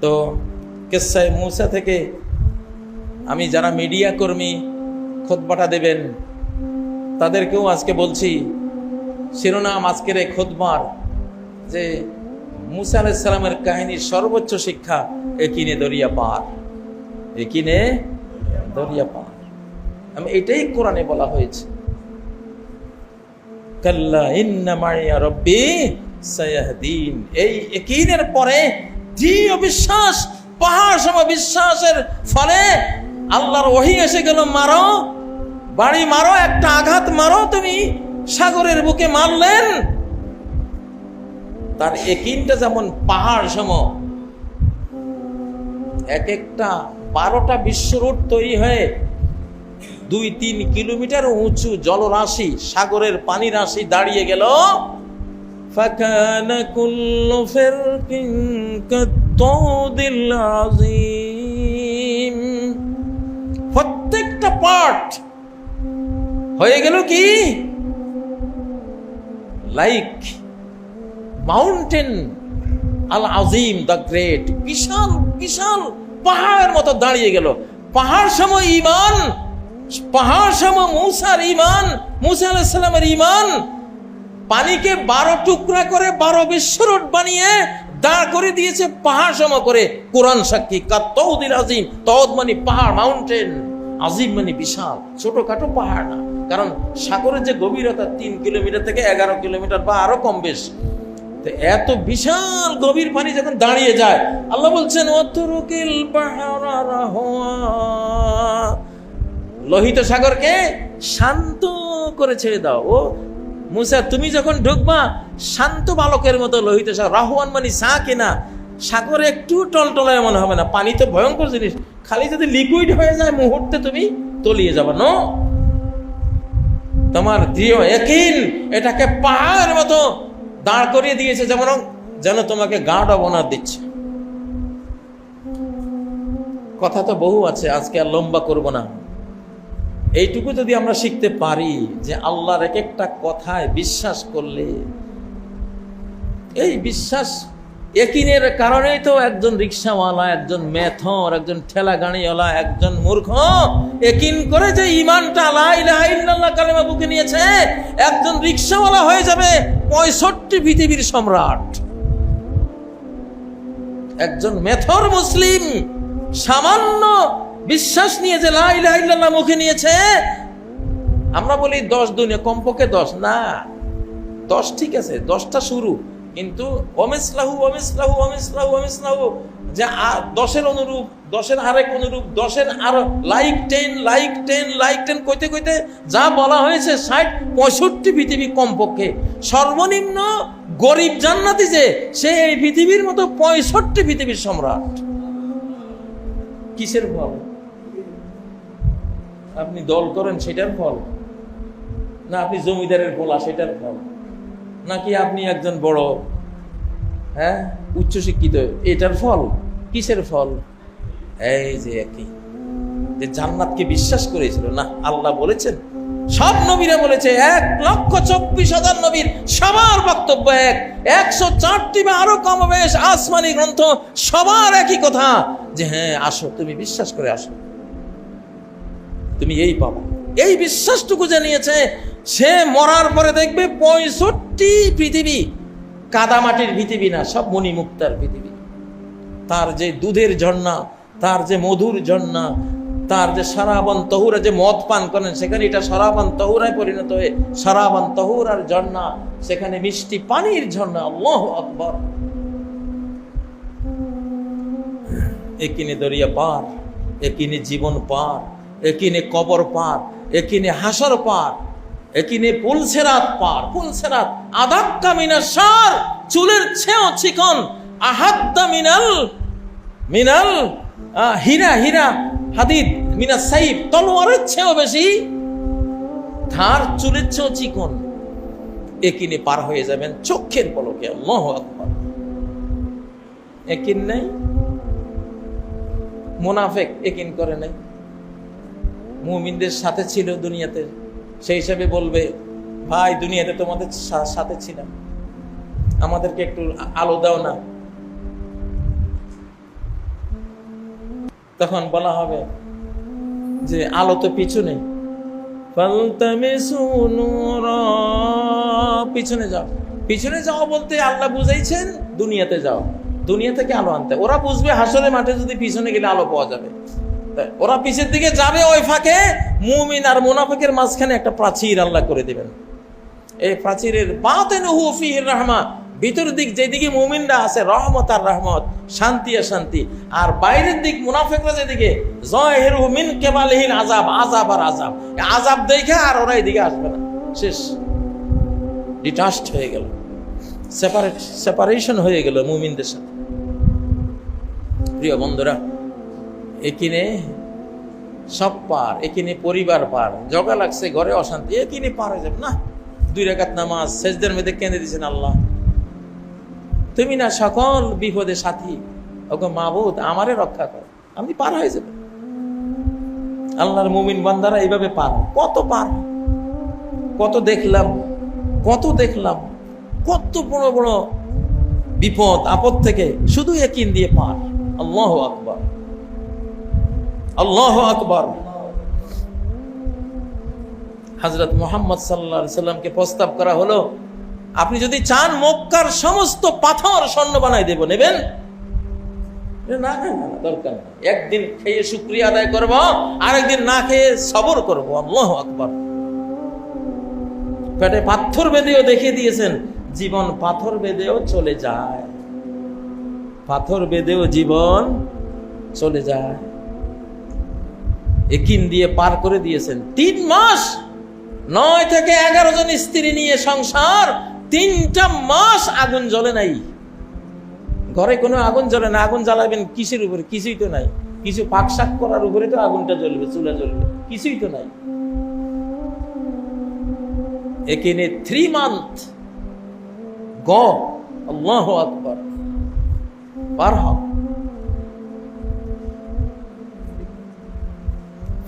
তো কিসসায়ে মূসা থেকে আমি যারা মিডিয়া কর্মী খুতবাটা দেবেন তাদেরকেও আজকে বলছি, শিরোনাম আজকের এই খুতবার যে মূসা আলাইহিস সালামের কাহিনীর সর্বোচ্চ শিক্ষা একিনে দরিয়া পার। একিনে দরিয়া পার, আমি এটাই কোরআনে বলা হয়েছে। কাল্লা ইন্না মাইয়া রাব্বি সায়াহদিন। এই একিনের পরে দৃঢ় বিশ্বাস, পাহাড় সম বিশ্বাসের ফলে আল্লাহর ওহী এসে গেল, মারো, বাড়ি মারো, একটা আঘাত মারো, তুমি সাগরের বুকে মারলেন। তার একিনটা যেমন পাহাড় সম, এক একটা 12টা বিশ্ব রোড তৈরি হয়ে 2-3 কিলোমিটার উঁচু জলরাশি, সাগরের পানি রাশি দাঁড়িয়ে গেল। ফাকানা কুল্লু ফিরকিন কাত্তাউদিল আযীম। প্রত্যেকটা পার্ট হয়ে গেল কি like mountain Al Azim, the great. বিশাল বিশাল পাহাড়ের মতো দাঁড়িয়ে গেল। পাহাড় সম ঈমান, পাহাড় সম মূসার ঈমান, মূসা আলাইহিস সালামের ঈমান। পানিকে 12 টুকরা করে 12 বিশ্বরোড বানিয়ে দাঁড় করে দিয়েছে পাহাড় সম করে। কোরআন সাক্ষী। কাত্তাউদিল আজিম, তওদ মানে পাহাড়, মাউন্টেন, আজিম মানে বিশাল, ছোটখাটো পাহাড় না। কারণ সাগরের যে গভীরতা 3 কিলোমিটার থেকে 11 কিলোমিটার বা আরো কম বেশ, এত বিশাল গভীর পানি যখন দাঁড়িয়ে যায়, আল্লাহ বলছেন ওয়াতরুকিল বাহরা রাহওয়া, লোহিত সাগরকে শান্ত করে ছেড়ে দাও। ও মূসা, তুমি যখন ঢুকবা শান্ত বালকের মতো লোহিত সাগর, রাহওয়ান মানে সাকিনা, সাগরে একটু টলটলায় মনে হবে না। পানি তো ভয়ঙ্কর জিনিস, খালি যদি লিকুইড হয়ে যায় মুহূর্তে তুমি তলিয়ে যাবে। নো, তোমার দৃঢ় ইয়াকিন এটাকে পাহাড়ের মতো দাঁড় করিয়ে দিয়েছে, যেন তোমাকে গার্ড অব অনার দিচ্ছে। কথা তো বহু আছে, আজকে আর লম্বা করব না। এইটুকু যদি আমরা শিখতে পারি যে আল্লাহর এক একটা কথায় বিশ্বাস করলে, এই বিশ্বাস ইয়াকিনের কারণেই তো একজন রিকশাওয়ালা, একজন মেথর, একজন ঠেলা গাড়িওয়ালা, একজন মূর্খ ইয়াকিন করে যে ঈমানটা লা ইলাহা ইল্লাল্লাহ কালেমা বুকে নিয়েছে, একজন রিকশাওয়ালা হয়ে যাবে 65 পৃথিবীর সম্রাট। একজন মেথর মুসলিম সামান্য বিশ্বাস নিয়ে যে লা ইলাহা ইল্লাল্লাহ মুখে নিয়েছে, আমরা বলি 10 দুনিয়া, কমপক্ষে 10 না, 10 ঠিক আছে, 10টা শুরু, কিন্তু ওমিসলাহু ওমিসলাহু ওমিসলাহু ওমিসলাহু যে 10-এর অনুরূপ, 10-এর আরেক অনুরূপ, 10-এর আরো লাইক 10, লাইক 10, লাইক 10 কইতে কইতে যা বলা হয়েছে 60-65 পৃথিবী কমপক্ষে। সর্বনিম্ন গরিব জান্নাতি যে, সে এই পৃথিবীর মতো 65 পৃথিবীর সম্রাট। কিসের ফল? আপনি দল করেন সেটার ফল, না আপনি জমিদারের পোলা সেটার ফল, নাকি আপনি একজন বড় উচ্চশিক্ষিত এটার ফল? কিসের ফল? এই যে একই যে জান্নাতকে বিশ্বাস করেছিল না, আল্লাহ বলেছেন, সব নবীরা বলেছে, 1,24,000 নবীর সবার বক্তব্য এক, 104টি বা আরো কম বেশ আসমানি গ্রন্থ সবার একই কথা যে হ্যাঁ আসো, তুমি বিশ্বাস করে আসো, তুমি এই পাবো। এই বিশ্বাসটুকু জানিয়েছে, সে মরার পরে দেখবে 65 পৃথিবী কাদামাটির পৃথিবী না, সব মণিমুক্তার পৃথিবী। তার যে দুধের ঝর্ণা, তার যে মধুর ঝর্ণা, তার যে সারাবান তহুরা, যে মদ পান করেন সেখানে এটা সারাবান তহুরায় পরিণত হয়ে সারাবান তহুরার ঝর্ণা, সেখানে মিষ্টি পানির ঝর্ণা। আল্লাহু আকবার। একিনে দরিয়া পার, একিনে জীবন পার, একিনে কবর পার, একিনে হাসর পার, একিনে পুলসেরাত পার। পুলসেরাত আদাক্কা মিনাস শার, চুলের চেয়েও চিকন, আহাদ্দা মিনাল হীরা হাদিদ, মিনাস সাইফ, তলোয়ারের চেয়েও বেশি ধার, চুলের চেয়েও চিকন। একিনে পার হয়ে যাবেন চোখের পলকে। আল্লাহু আকবার। একিন নাই, মুনাফিক একিন করে নাই। মুমিনদের সাথে ছিল দুনিয়াতে, সেই হিসাবে বলবে, ভাই দুনিয়াতে তোমাদের সাথে ছিলাম, আমাদেরকে একটু আলো দাও না। তখন বলা হবে যে আলো তো পিছনে, পিছনে যাও। পিছনে যাও বলতে আল্লাহ বুঝাইছেন দুনিয়াতে যাও, দুনিয়া থেকে আলো আনতে। ওরা বুঝবে হাসরের মাঠে যদি পিছনে গেলে আলো পাওয়া যাবে, ওরা পিছের দিকে যাবে। ওই ফাঁকে মুমিন আর মুনাফিকের মাঝখানে একটা প্রাচীর আল্লাহ করে দিবেন। এই প্রাচীরের বাতিনুহু ফীহির রাহমা, ভিতর দিক যেদিকে মুমিনরা আছে রহমত আর রহমত, শান্তি আর শান্তি, আর বাইরের দিক মুনাফিকরা যেদিকে যাহিরুহু মিন কিবালিহিল আযাব, আযাব আর আযাব। আযাব দেখে আর ওরা এদিকে আসবে না, শেষ, ডিটাচড হয়ে গেল, সেপারেশন হয়ে গেল মুমিনদের সাথে। প্রিয় বন্ধুরা, একিনে সব পার, একিনে পরিবার পার। জগা লাগছে, ঘরে অশান্তি, একিনে পার হয়ে যাবে না। 2 রাকাত নামাজ, সেজদার মধ্যে কেঁদে দিয়েছেন, আল্লাহ তুমি না সকল বিপদে সাথী, ওকে মাবুদ আমারে রক্ষা কর, আমি পার হয়ে যাব। আল্লাহর মুমিন বান্দারা এইভাবে পার। কত পার, কত দেখলাম, কত বড় বড় বিপদ আপদ থেকে শুধু একিন দিয়ে পার। আল্লাহু আকবার, আল্লাহু আকবার। হযরত মুহাম্মদ সাল্লাল্লাহু আলাইহি সাল্লামকে প্রস্তাব করা হলো, আপনি যদি চান মক্কার সমস্ত পাথর স্বর্ণ বানাই দেব, নেবেন? না না না, দরকার নেই, একদিন খেয়ে শুকরিয়া আদায় করব, আরেকদিন না খেয়ে সবর করব। আল্লাহু আকবার। পেটে পাথর বেঁধেও দেখিয়ে দিয়েছেন, জীবন পাথর বেঁধেও চলে যায়, পাথর বেঁধেও জীবন চলে যায়। একিন দিয়ে পার করে দিয়েছেন। 3 মাস 9 থেকে 11 জন স্ত্রী নিয়ে সংসার, 3টা মাস আগুন জ্বলে নাই, ঘরে কোনো আগুন জ্বলে না। আগুন জ্বালাবেন কিসের উপরে? কিছুই তো নাই। কিছু পাকশাক করার উপরে তো আগুনটা জ্বলবে, চুলা জ্বলবে, কিছুই তো নাই। এখানে 3 মান্থ গো। আল্লাহু আকবার। পার হও।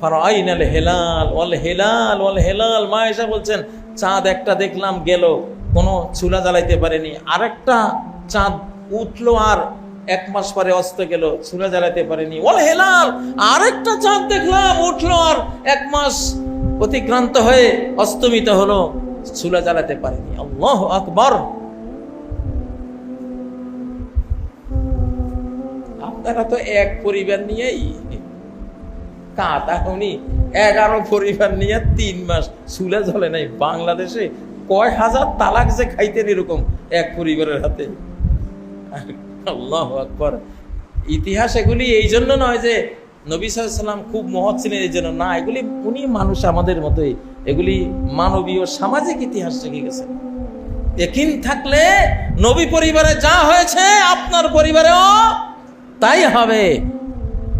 ফারাইনাল হিলাল ওয়াল হিলাল ওয়াল হিলাল। মা এসে বলছেন, চাঁদ একটা দেখলাম গেল, কোনো চুলা জ্বালাইতে পারেনি। আরেকটা চাঁদ উঠলো আর 1 মাস পরে অস্ত গেল, চুলা জ্বালাইতে পারেনি। ওয়াল হিলাল, আরেকটা চাঁদ দেখলাম উঠলো আর 1 মাস অতিক্রান্ত হয়ে অস্তমিত হলো, চুলা জ্বালাতে পারেনি। আল্লাহু আকবার। আপনারা তো এক পরিবার নিয়েই কাঁদা, উনি 11 পরিবার নিয়ে 3 মাস চুলা জ্বলে নাই। বাংলাদেশে কয় হাজার তালাক যে খাইতেন এরকম এক পরিবারের হাতে। আল্লাহু আকবার। ইতিহাস এগুলি এই জন্য নয় যে নবী সাল্লাল্লাহু আলাইহি ওয়াসাল্লাম খুব মহৎ ছিলেন এই জন্য না, এগুলি উনি মানুষ আমাদের মতোই, এগুলি মানবীয় সামাজিক ইতিহাস রেখে গেছে। ইয়াকিন থাকলে নবী পরিবারে যা হয়েছে আপনার পরিবারেও তাই হবে,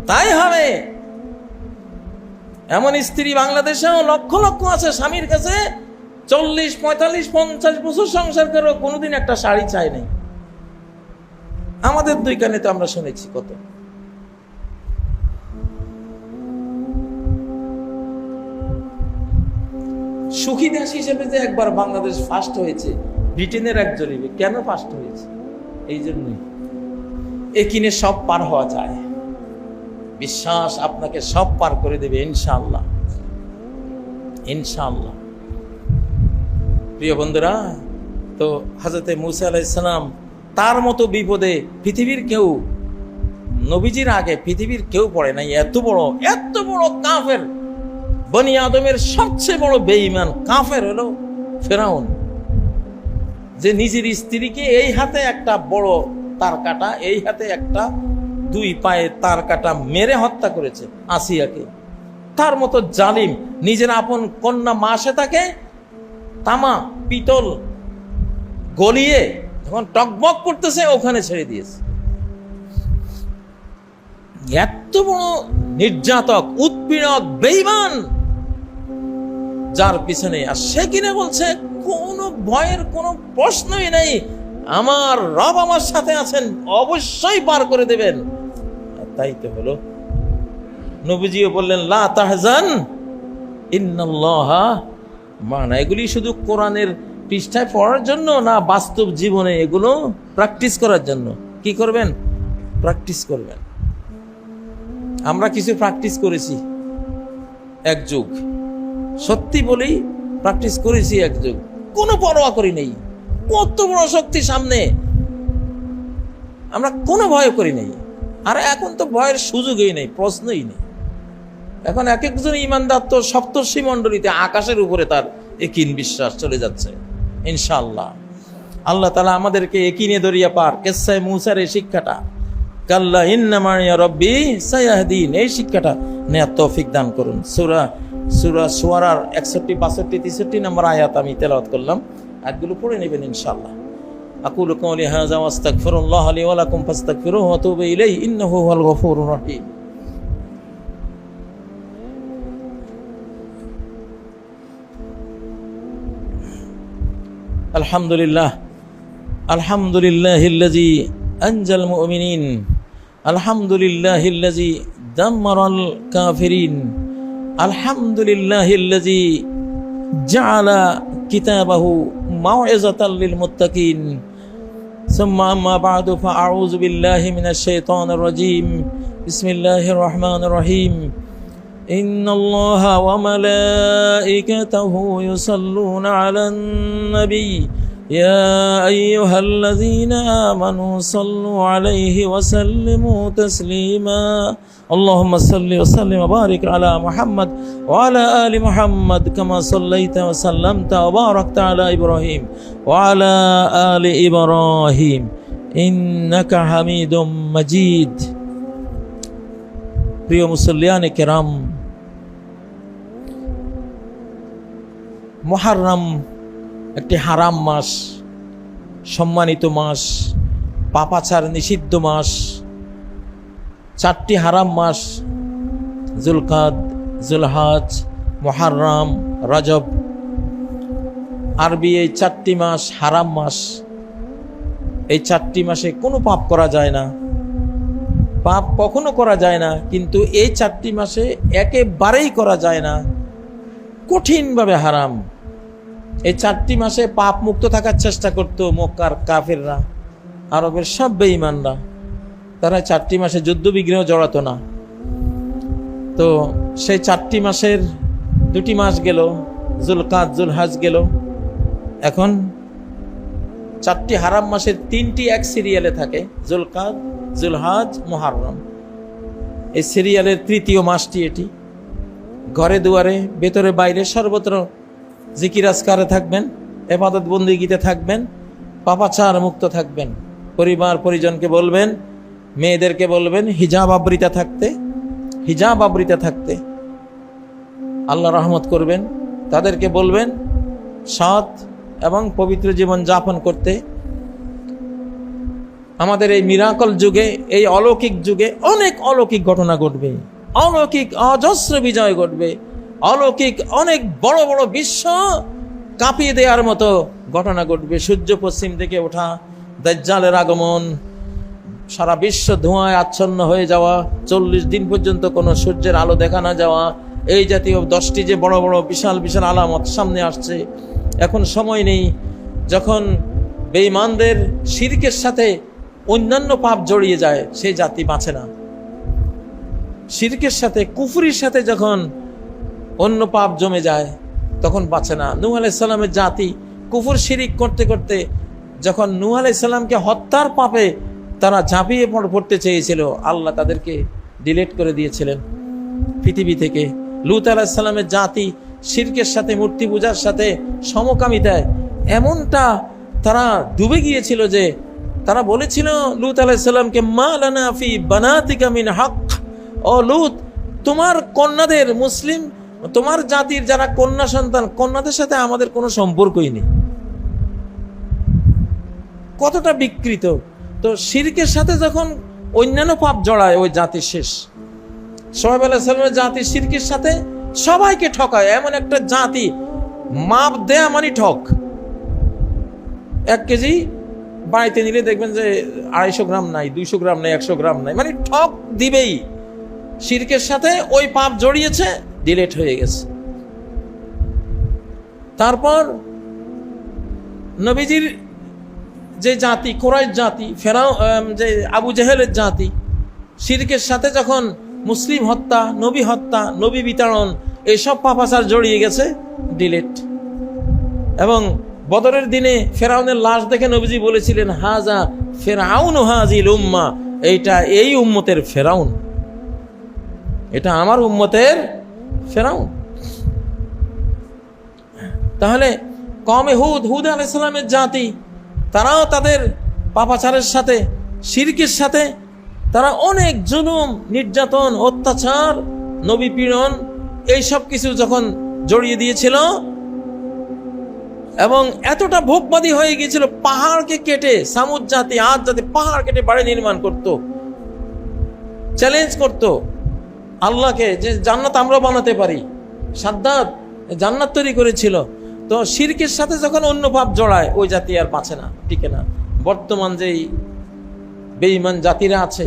তাই হবে। এমন স্ত্রী বাংলাদেশেও লক্ষ লক্ষ আছে, স্বামীর কাছে 40, 45, 50 বছর সংসার করেও কোনোদিন একটা শাড়ি চাই নাই। আমাদের দুই কানে তো আমরা শুনেছি কত। সুখী দেশ হিসেবে যে একবার বাংলাদেশ ফার্স্ট হয়েছে ব্রিটেনের এক জরিপে, কেন ফার্স্ট হয়েছে? এই জন্যই একিনে সব পার হওয়া যায়। বিশ্বাস আপনাকে সব পার করে দেবে ইনশাআল্লাহ, ইনশাআল্লাহ। প্রিয় বন্ধুরা, তো হযরতে মূসা আলাইহিস সালাম তার মতো বিপদে পৃথিবীর কেউ, নবীজির আগে পৃথিবীর কেউ পড়ে নাই। এত বড় কাফের, বনি আদমের সবচেয়ে বড় বেঈমান কাফের হলো ফেরাউন, যে নিজের স্ত্রীকে এই হাতে একটা বড় তার কাটা, এই হাতে একটা 2 পায়ে তার কাটা মেরে হত্যা করেছে আসিয়াকে। তার মতো জালিম নিজের আপন কন্যা মাসে তাকে তামা পিতল গলিয়ে যখন টকবক করতেছে ওখানে ছেড়ে দিয়েছে। এত বড় নির্যাতক, উৎপীড়ক, বেঈমান, যার পিছনে আর সে কিনে বলছে কোনো ভয়ের কোনো প্রশ্নই নেই, আমার রব আমার সাথে আছেন, অবশ্যই পার করে দেবেন। তাই তো হলো। নবীজিও বললেন লা তাহজান ইন্নাল্লাহা মা'না। এগুলি শুধু কোরআনের পৃষ্ঠায় পড়ার জন্য না, বাস্তব জীবনে এগুলো প্র্যাকটিস করার জন্য। কি করবেন? প্র্যাকটিস করবেন। আমরা কিছু প্র্যাকটিস করেছি এক যুগ, সত্যি বলেই প্র্যাকটিস করেছি এক যুগ, কোনো পরোয়া করি নেই। কত বড় শক্তি সামনে, আমরা কোনো ভয় করি নাই। আর এখন তো ভয়ের সুযোগই নেই, প্রশ্নই নেই। এখন এক একজন ইমানদার তো সপ্তর্ষি মণ্ডলীতে আকাশের উপরে তার একিন বিশ্বাস চলে যাচ্ছে ইনশাআল্লাহ। আল্লাহ তাআলা আমাদেরকে একিনে দরিয়া পার, কিসসায়ে মূসার এই শিক্ষাটা, কাল্লা ইন্না মা'ইয়া রাব্বি সায়াহদিন, এই শিক্ষাটা নেয়ার তৌফিক দান করুন। সূরা শুআরার 61, 62, 63 নম্বর আয়াত আমি তেলাওয়াত করলাম, আয়াতগুলো পড়ে নেবেন ইনশাআল্লাহ। আকুলু কওলি হাযা ওয়াস্তাগফিরুল্লাহ লি ওয়া লাকুম ফাস্তাগফিরুহু ওয়া তুবু ইলাইহি ইন্নাহু হুয়াল গফুরুর রহিম। আলহামদুলিল্লাহ, আলহামদুলিল্লাহিল্লাযী আনজাল মুমিনিন, আলহামদুলিল্লাহিল্লাযী দাম্মারাল কাফিরিন, আলহামদুলিল্লাহিল্লাযী জাআলা কিতাবাহু মাউইযাতাল লিল মুত্তাকিন। সুম্মা আম্মা বা'দু ফাআউযু বিল্লাহি মিনাশ শাইতানির রাজীম। বিসমিল্লাহির রহমানির রহিম। ইন্নাল্লাহা ওয়া মালাইকাতাহু ইউসাল্লুনা আলান নবী ইয়া আইয়ুহাল্লাযীনা আমানু সাল্লু আলাইহি ওয়া সাল্লিমু তাসলিমা। اللهم صل وسلم وبارك على محمد وعلى آل محمد كما صليت وسلمت وباركت على إبراهيم وعلى آل إبراهيم إنك حميد مجيد। প্রিয় মুসল্লিয়ানে কেরাম, মুহররম একটি হারাম মাস, সম্মানিত মাস, পাপাচার নিষিদ্ধ মাস। 4টি হারাম মাস, যুলকাদ, যুলহজ, মুহররম, রজব। আরবি এই 4টি মাস হারাম মাস। এই 4টি মাসে কোনো পাপ করা যায় না, পাপ কখনো করা যায় না। কিন্তু এই 4টি মাসে একেবারেই করা যায় না, কঠিনভাবে হারাম। এই 4টি মাসে পাপ মুক্ত থাকার চেষ্টা করতো মক্কার কাফেররা, আরবের সব বেঈমানরা। তারা 4টি মাসে যুদ্ধ বিগ্রহ জড়াতো না। তো সেই 4টি মাসের 2টি মাস গেল, যুলকাদ, যুলহজ গেল। এখন 4টি হারাম মাসের 3টি এক সিরিয়ালে থাকে, যুলকাদ, যুলহজ, মুহররম। এই সিরিয়ালের 3য় মাসটি এটি। ঘরে দুয়ারে, ভেতরে বাইরে, সর্বত্র জিকির আজকারে থাকবেন, ইবাদত বন্দেগীতে থাকবেন, পাপাচার মুক্ত থাকবেন। পরিবার পরিজনকে বলবেন মেয়েদেরকে বলবেন হিজাব আবৃতা থাকতে, হিজাব আবৃতা থাকতে। আল্লাহ রহমত করবেন। তাদেরকে বলবেন সৎ এবং পবিত্র জীবন যাপন করতে। আমাদের এই মিরাকল যুগে, এই অলৌকিক যুগে অনেক অলৌকিক ঘটনা ঘটবে, অলৌকিক অজস্র বিজয় ঘটবে, অলৌকিক অনেক বড় বড় বিশ্ব কাঁপিয়ে দেওয়ার মতো ঘটনা ঘটবে। সূর্য পশ্চিম থেকে ওঠা, দাজ্জালের আগমন, সারা বিশ্ব ধোঁয়ায় আচ্ছন্ন হয়ে যাওয়া, 40 দিন পর্যন্ত কোনো সূর্যের আলো দেখা না যাওয়া, এই জাতীয় 10টি যে বড় বড় বিশাল বিশাল আলামত সামনে আসছে। এখন সময় নেই যখন বেঈমানদের শিরকের সাথে অন্যান্য পাপ জড়িয়ে যায়, সেই জাতি বাঁচে না। শিরকের সাথে, কুফরির সাথে যখন অন্য পাপ জমে যায় তখন বাঁচে না। নূহ আলাইহিস সালামের জাতি কুফর শিরিক করতে করতে যখন নূহ আলাইহিস সালামকে হত্যার পাপে তারা ঝাঁপিয়ে পড়তে চেয়েছিল, আল্লাহ তাদেরকে ডিলিট করে দিয়েছিলেন পৃথিবী থেকে। লূত আলাইহিস সালামের জাতি শিরকের সাথে, মূর্তি পূজার সাথে, সমকামিতায় এমনটা তারা ডুবে গিয়েছিল যে তারা বলেছিল লূত আলাইহিস সালামকে, মা লানা ফি বানাতিকা মিন হক, ও লূত, তোমার কন্যাদের, মুসলিম তোমার জাতির যারা কন্যা সন্তান, কন্যাদের সাথে আমাদের কোনো সম্পর্কই নেই। কতটা বিকৃত! তো শিরকের সাথে যখন অন্যান্য পাপ জড়ায় ওই জাতি শেষ। শুআয়ব আলাইহিস সালামের জাতি শিরকের সাথে সবাইকে ঠকায়, এমন একটা জাতি, মাপ দেয়া মানে ঠক। 1 কেজি বাড়িতে নিলে দেখবেন যে 250 গ্রাম নাই, 200 গ্রাম নাই, 100 গ্রাম নাই, মানে ঠক দিবেই। শিরকের সাথে ওই পাপ জড়িয়েছে, ডিলিট হয়ে গেছে। তারপর নবীজির যে জাতি, কুরাইশ জাতি, ফেরাও যে আবু জেহেলের জাতি, শিরকের সাথে যখন মুসলিম হত্যা, নবী হত্যা, নবী বিতাড়ন, এইসব পাপাচার জড়িয়ে গেছে, ডিলিট। এবং বদরের দিনে ফেরাউনের লাশ দেখে নবীজি বলেছিলেন, হাজা ফেরাউন হাজিল উম্মা, এইটা এই উম্মতের ফেরাউন, এটা আমার উম্মতের ফেরাউন। তাহলে কওমে হুদ আলাইহিস সালামের জাতি, তারাও তাদের পাপাচারের সাথে, শিরকের সাথে তারা অনেক জুলুম, নির্যাতন, অত্যাচার, নবী পীড়ন, এইসব কিছু যখন জড়িয়ে দিয়েছিল এবং এতটা ভোগবাদী হয়ে গিয়েছিল, পাহাড়কে কেটে, সামুদ জাতি, আদ জাতি পাহাড় কেটে বাড়ি নির্মাণ করত, চ্যালেঞ্জ করত আল্লাহকে যে জান্নাত আমরা বানাতে পারি। সাদ্দাত জান্নাত তৈরি করেছিল। তো শিরকের সাথে যখন অন্য পাপ জড়ায়, ওই জাতি আর বাঁচে না, টিকে না। বর্তমান যেই বেঈমান জাতিরা আছে,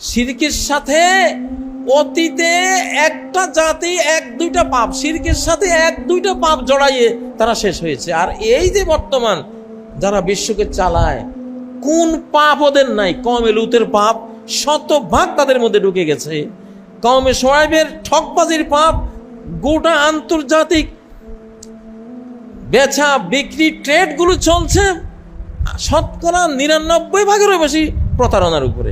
শিরকের সাথে অতীতে একটা জাতি 1-2টা পাপ, শিরকের সাথে 1-2টা পাপ জড়াইয়ে তারা শেষ হয়েছে। আর এই যে বর্তমান যারা বিশ্বকে চালায়, কোন পাপ ওদের নাই? কওমে লূতের পাপ 100% তাদের মধ্যে ঢুকে গেছে। কওমে শুআয়বের ঠকবাজির পাপ, গোটা আন্তর্জাতিক বেচা বিক্রি ট্রেডগুলো চলছে 99% বেশি প্রতারণার উপরে।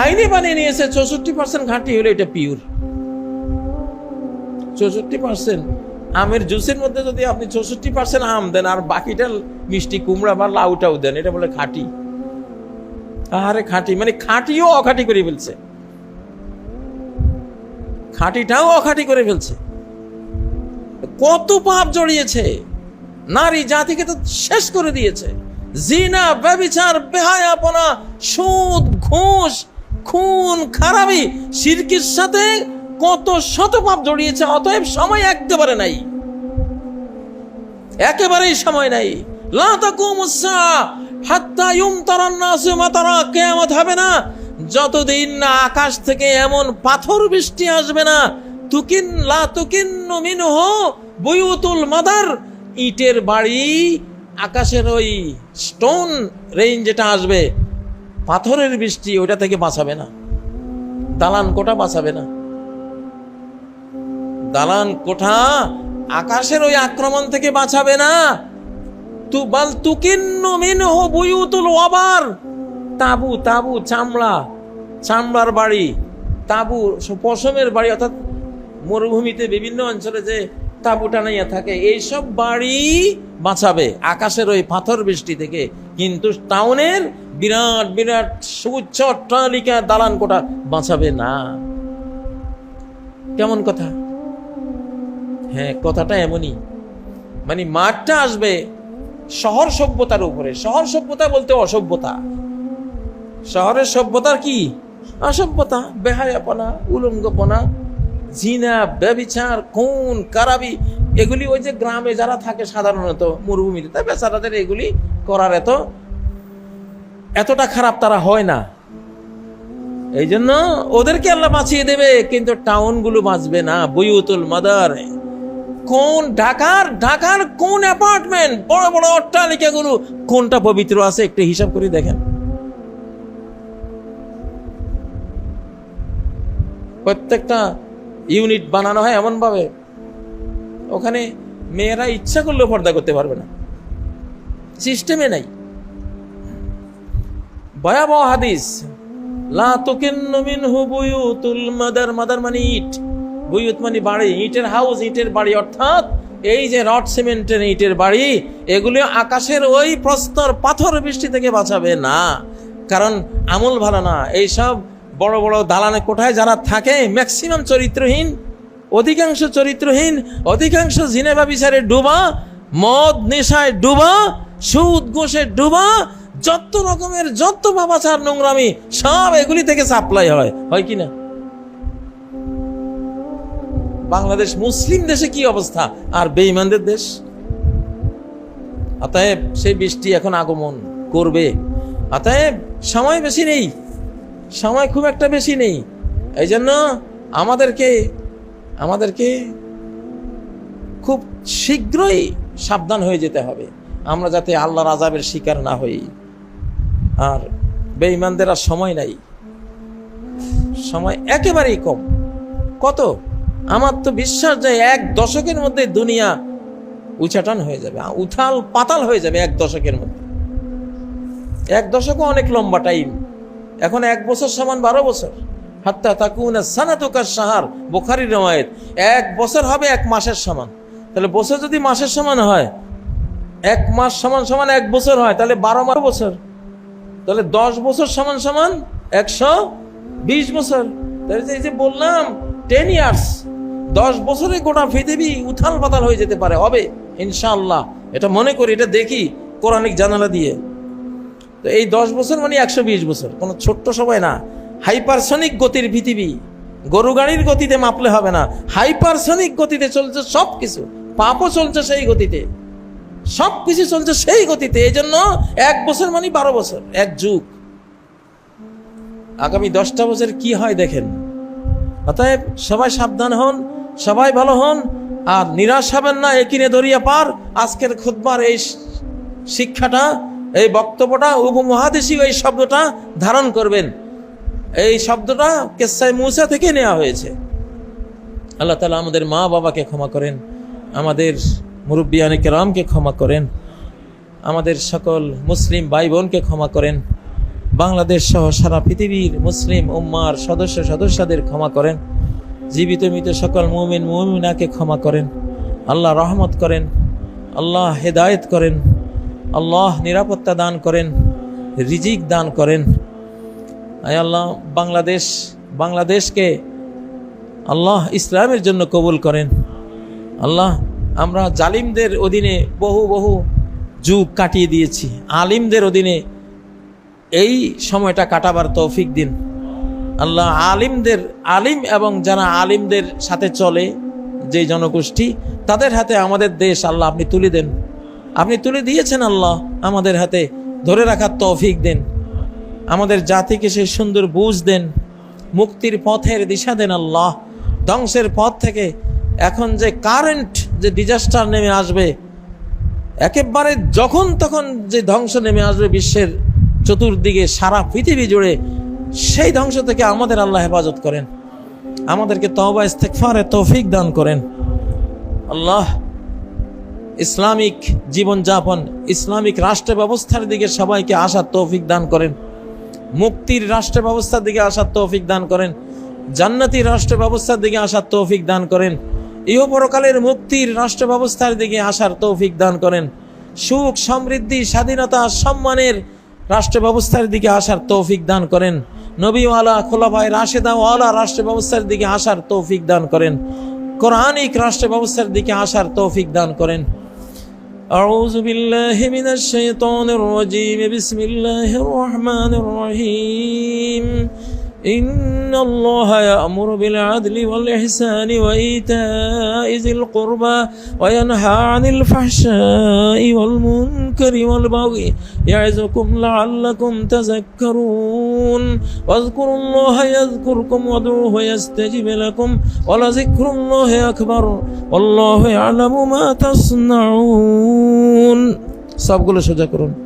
আইনে বানিয়ে নিয়েছে 64% ঘাঁটি হলে এটা পিওর। 64% আমের জুসের মধ্যে যদি আপনি 64% আম দেন আর বাকিটা মিষ্টি কুমড়া বা লাউটাও দেন, এটা বলে খাঁটি। আরে খাঁটি মানে খাঁটিও অখাঁটি করে ফেলছে, খাঁটিটাও অখাঁটি করে ফেলছে। কত পাপ জড়িয়েছে, নারী জাতিকে তো শেষ করে দিয়েছে। জিনা, ব্যভিচার, বেহায়াপনা, সুদ, ঘুষ, খুন, খারাপি, শিরকের সাথে কত শত পাপ জড়িয়েছে। অতএব সময় একেবারে নাই, একেবারেই সময় নাই। লা তাকুমুস সাআ হাত্তা ইউমতারান নাসু মাতারা, কিয়ামত হবে না যতদিন না আকাশ থেকে এমন পাথর বৃষ্টি আসবে না, লা তুকিন্নু মিনহু বুয়ুতুল মাদার, ইটের বাড়ি, আকাশের ওই স্টোন রেইন যেটা আসবে, পাথরের বৃষ্টি, ওটা থেকে বাঁচাবে না। দালান কোঠা বাঁচাবে না, দালান কোঠা আকাশের ওই আক্রমণ থেকে বাঁচাবে না। বাল তুকিন্নু মিনহু বুয়ুতুল ওয়াবার, তাবু, তাবু, চামড়ার বাড়ি, তাবু, পশমের বাড়ি, অর্থাৎ মরুভূমিতে বিভিন্ন অঞ্চলে যে তাবু টানাইয়া থাকে, এইসব বাড়ি বাঁচাবে আকাশের ওই পাথর বৃষ্টি থেকে। কিন্তু টাউনের বিরাট বিরাট সুউচ্চ অট্টালিকা দালান কোঠা বাঁচাবে না। কেমন কথা? হ্যাঁ, কথাটা এমনই। মানে মাঠটা আসবে শহর সভ্যতার উপরে। শহর সভ্যতা বলতে অসভ্যতা। শহরের সভ্যতার কি? অসভ্যতা, বেহায়াপনা, উলঙ্গপনা, জিনা, ব্যভিচার, খুন, কারাবি, এগুলি ওই যে গ্রামে যারা থাকে সাধারণত মরুভূমিতে, তাই বেচারাদের এগুলি করার এতটা খারাপ তারা হয় না। এই জন্য ওদেরকে আল্লাহ বাঁচিয়ে দেবে, কিন্তু টাউনগুলো বাঁচবে না। বুয়ুতুল মাদার, কোন ঢাকার কোন অ্যাপার্টমেন্ট, বড় বড় অট্টালিকাগুলো কোনটা পবিত্র আছে একটু হিসাব করে দেখেন। প্রত্যেকটা ইউনিট বানানো হয় এমন ভাবে, ওখানে মেয়েরা ইচ্ছা করলেও পর্দা করতে পারবে না, সিস্টেমে নাই। ভয়াবহ হাদিস, লা তুকিন্নু মিনহু বুয়ুতুল মাদার। মাদার মানে ইট, বুয়ুত মানে বাড়ি, ইটের হাউস, ইটের বাড়ি। অর্থাৎ এই যে রড সিমেন্টের ইটের বাড়ি, এগুলো আকাশের ওই প্রস্তর পাথর বৃষ্টি থেকে বাঁচাবে না, কারণ আমল ভালো না। এইসব বড় বড় দালানে কোঠায় যারা থাকে ম্যাক্সিমাম চরিত্রহীন, অধিকাংশ চরিত্রহীন, অধিকাংশ জিনে ব্যভিচারে ডুবা, মদ নেশায় ডুবা, সুদ ঘুষে ডুবা, যত রকমের যত বাবাচার নোংরামি সব এগুলি থেকে সাপ্লাই হয় কি না? বাংলাদেশ মুসলিম দেশে কি অবস্থা, আর বেঈমানদের দেশ। অতএব সেই বৃষ্টি এখন আগমন করবে। অতএব সময় বেশি নেই, সময় খুব একটা বেশি নেই। এই জন্য আমাদেরকে খুব শীঘ্রই সাবধান হয়ে যেতে হবে, আমরা যাতে আল্লাহর আযাবের শিকার না হই। আর বেঈমানদের আর সময় নাই, সময় একেবারেই কম। কত, আমার তো বিশ্বাস যে 1 দশকের মধ্যে দুনিয়া উচাটান হয়ে যাবে, উথাল পাতাল হয়ে যাবে 1 দশকের মধ্যে। 1 দশকও অনেক লম্বা টাইম। এখন 1 বছর সমান 12 বছর। হাত্তা তাকুনা সানাতু কাশ-শাহর, বুখারীর রওয়ায়াত। 1 বছর হবে 1 মাসের সমান। তাহলে বছর যদি মাসের সমান হয়, 1 মাস সমান 1 বছর হয়, তাহলে 12 বছর। তাহলে 10 বছর সমান 120 বছর। তাহলে এই যে বললাম 10 ইয়ার্স, 10 বছরে গোটা পৃথিবী উথাল পাতাল হয়ে যেতে পারে, হবে ইনশাআল্লাহ। এটা মনে করি, এটা দেখি কোরআনিক জানালা দিয়ে। তো এই 10 বছর মানে 120 বছর, কোনো ছোট্ট সময় না। হাইপারসনিক গতির পৃথিবী, গরু গাড়ির গতিতে মাপলে হবে না, হাইপারসনিক গতিতে চলছে সব কিছু। পাপও চলছে সেই গতিতে, সব কিছু চলছে সেই গতিতে। এই জন্য 1 বছর মানে 12 বছর, 1 যুগ। আগামী 10টা বছর কি হয় দেখেন। অতএব সবাই সাবধান হন, সবাই ভালো হন, আর নিরাশ হবেন না। একিনে দরিয়া পার। আজকের খুতবার এই শিক্ষাটা, এই বক্তব্যটা, উপমহাদেশীয় এই শব্দটা ধারণ করবেন। এই শব্দটা কিসসায়ে মূসা থেকে নেওয়া হয়েছে। আল্লাহ তাআলা আমাদের মা বাবাকে ক্ষমা করেন, আমাদের মুরব্বিয়ানে কেরামকে ক্ষমা করেন, আমাদের সকল মুসলিম ভাই বোনকে ক্ষমা করেন, বাংলাদেশ সহ সারা পৃথিবীর মুসলিম উম্মার সদস্যদের ক্ষমা করেন, জীবিত মৃত সকল মুমিন মুমিনাকে ক্ষমা করেন। আল্লাহ রহমত করেন, আল্লাহ হেদায়েত করেন, আল্লাহ নিরাপত্তা দান করেন, রিজিক দান করেন। আয় আল্লাহ বাংলাদেশকে আল্লাহ ইসলামের জন্য কবুল করেন। আল্লাহ, আমরা জালিমদের অধীনে বহু যুগ কাটিয়ে দিয়েছি, আলিমদের অধীনে এই সময়টা কাটাবার তৌফিক দিন। আল্লাহ আলিম এবং যারা আলিমদের সাথে চলে, যে জনগোষ্ঠী, তাদের হাতে আমাদের দেশ আল্লাহ আপনি তুলে দেন। আপনি তুলে দিয়েছেন আল্লাহ, আমাদের হাতে ধরে রাখার তৌফিক দেন। আমাদের জাতিকে সেই সুন্দর বুঝ দেন, মুক্তির পথের দিশা দেন আল্লাহ। ধ্বংসের পথ থেকে এখন যে কারেন্ট যে ডিজাস্টার নেমে আসবে, একেবারে যখন তখন যে ধ্বংস নেমে আসবে বিশ্বের চতুর্দিকে, সারা পৃথিবী জুড়ে, সেই ধ্বংস থেকে আমাদের আল্লাহ হেফাজত করেন। আমাদেরকে তওবা ইস্তেগফারের তৌফিক দান করেন আল্লাহ। ইসলামিক জীবনযাপন, ইসলামিক রাষ্ট্র ব্যবস্থার দিকে সবাইকে আসার তৌফিক দান করেন। মুক্তির রাষ্ট্র ব্যবস্থার দিকে আসার তৌফিক দান করেন। জান্নাতি রাষ্ট্র ব্যবস্থার দিকে আসার তৌফিক দান করেন। ইহপরকালের মুক্তির রাষ্ট্র ব্যবস্থার দিকে আসার তৌফিক দান করেন। সুখ, সমৃদ্ধি, স্বাধীনতা, সম্মানের রাষ্ট্র ব্যবস্থার দিকে আসার তৌফিক দান করেন। নবীওয়ালা খোলাফায়ে রাশেদাওয়ালা রাষ্ট্র ব্যবস্থার দিকে আসার তৌফিক দান করেন। কোরআনিক রাষ্ট্র ব্যবস্থার দিকে আসার তৌফিক দান করেন। আউযু বিল্লাহি মিনাশ শাইতানির রাজীম। বিসমিল্লাহির রহমানির রহিম। إن الله يأمر بالعدل والإحسان وإيتاء ذي القربى وينهى عن الفحشاء والمنكر والبغي يعظكم لعلكم تذكرون واذكروا الله يذكركم وادعوه يستجب لكم ولذكر الله أكبر والله يعلم ما تصنعون। সবগুলো সোজা করুন।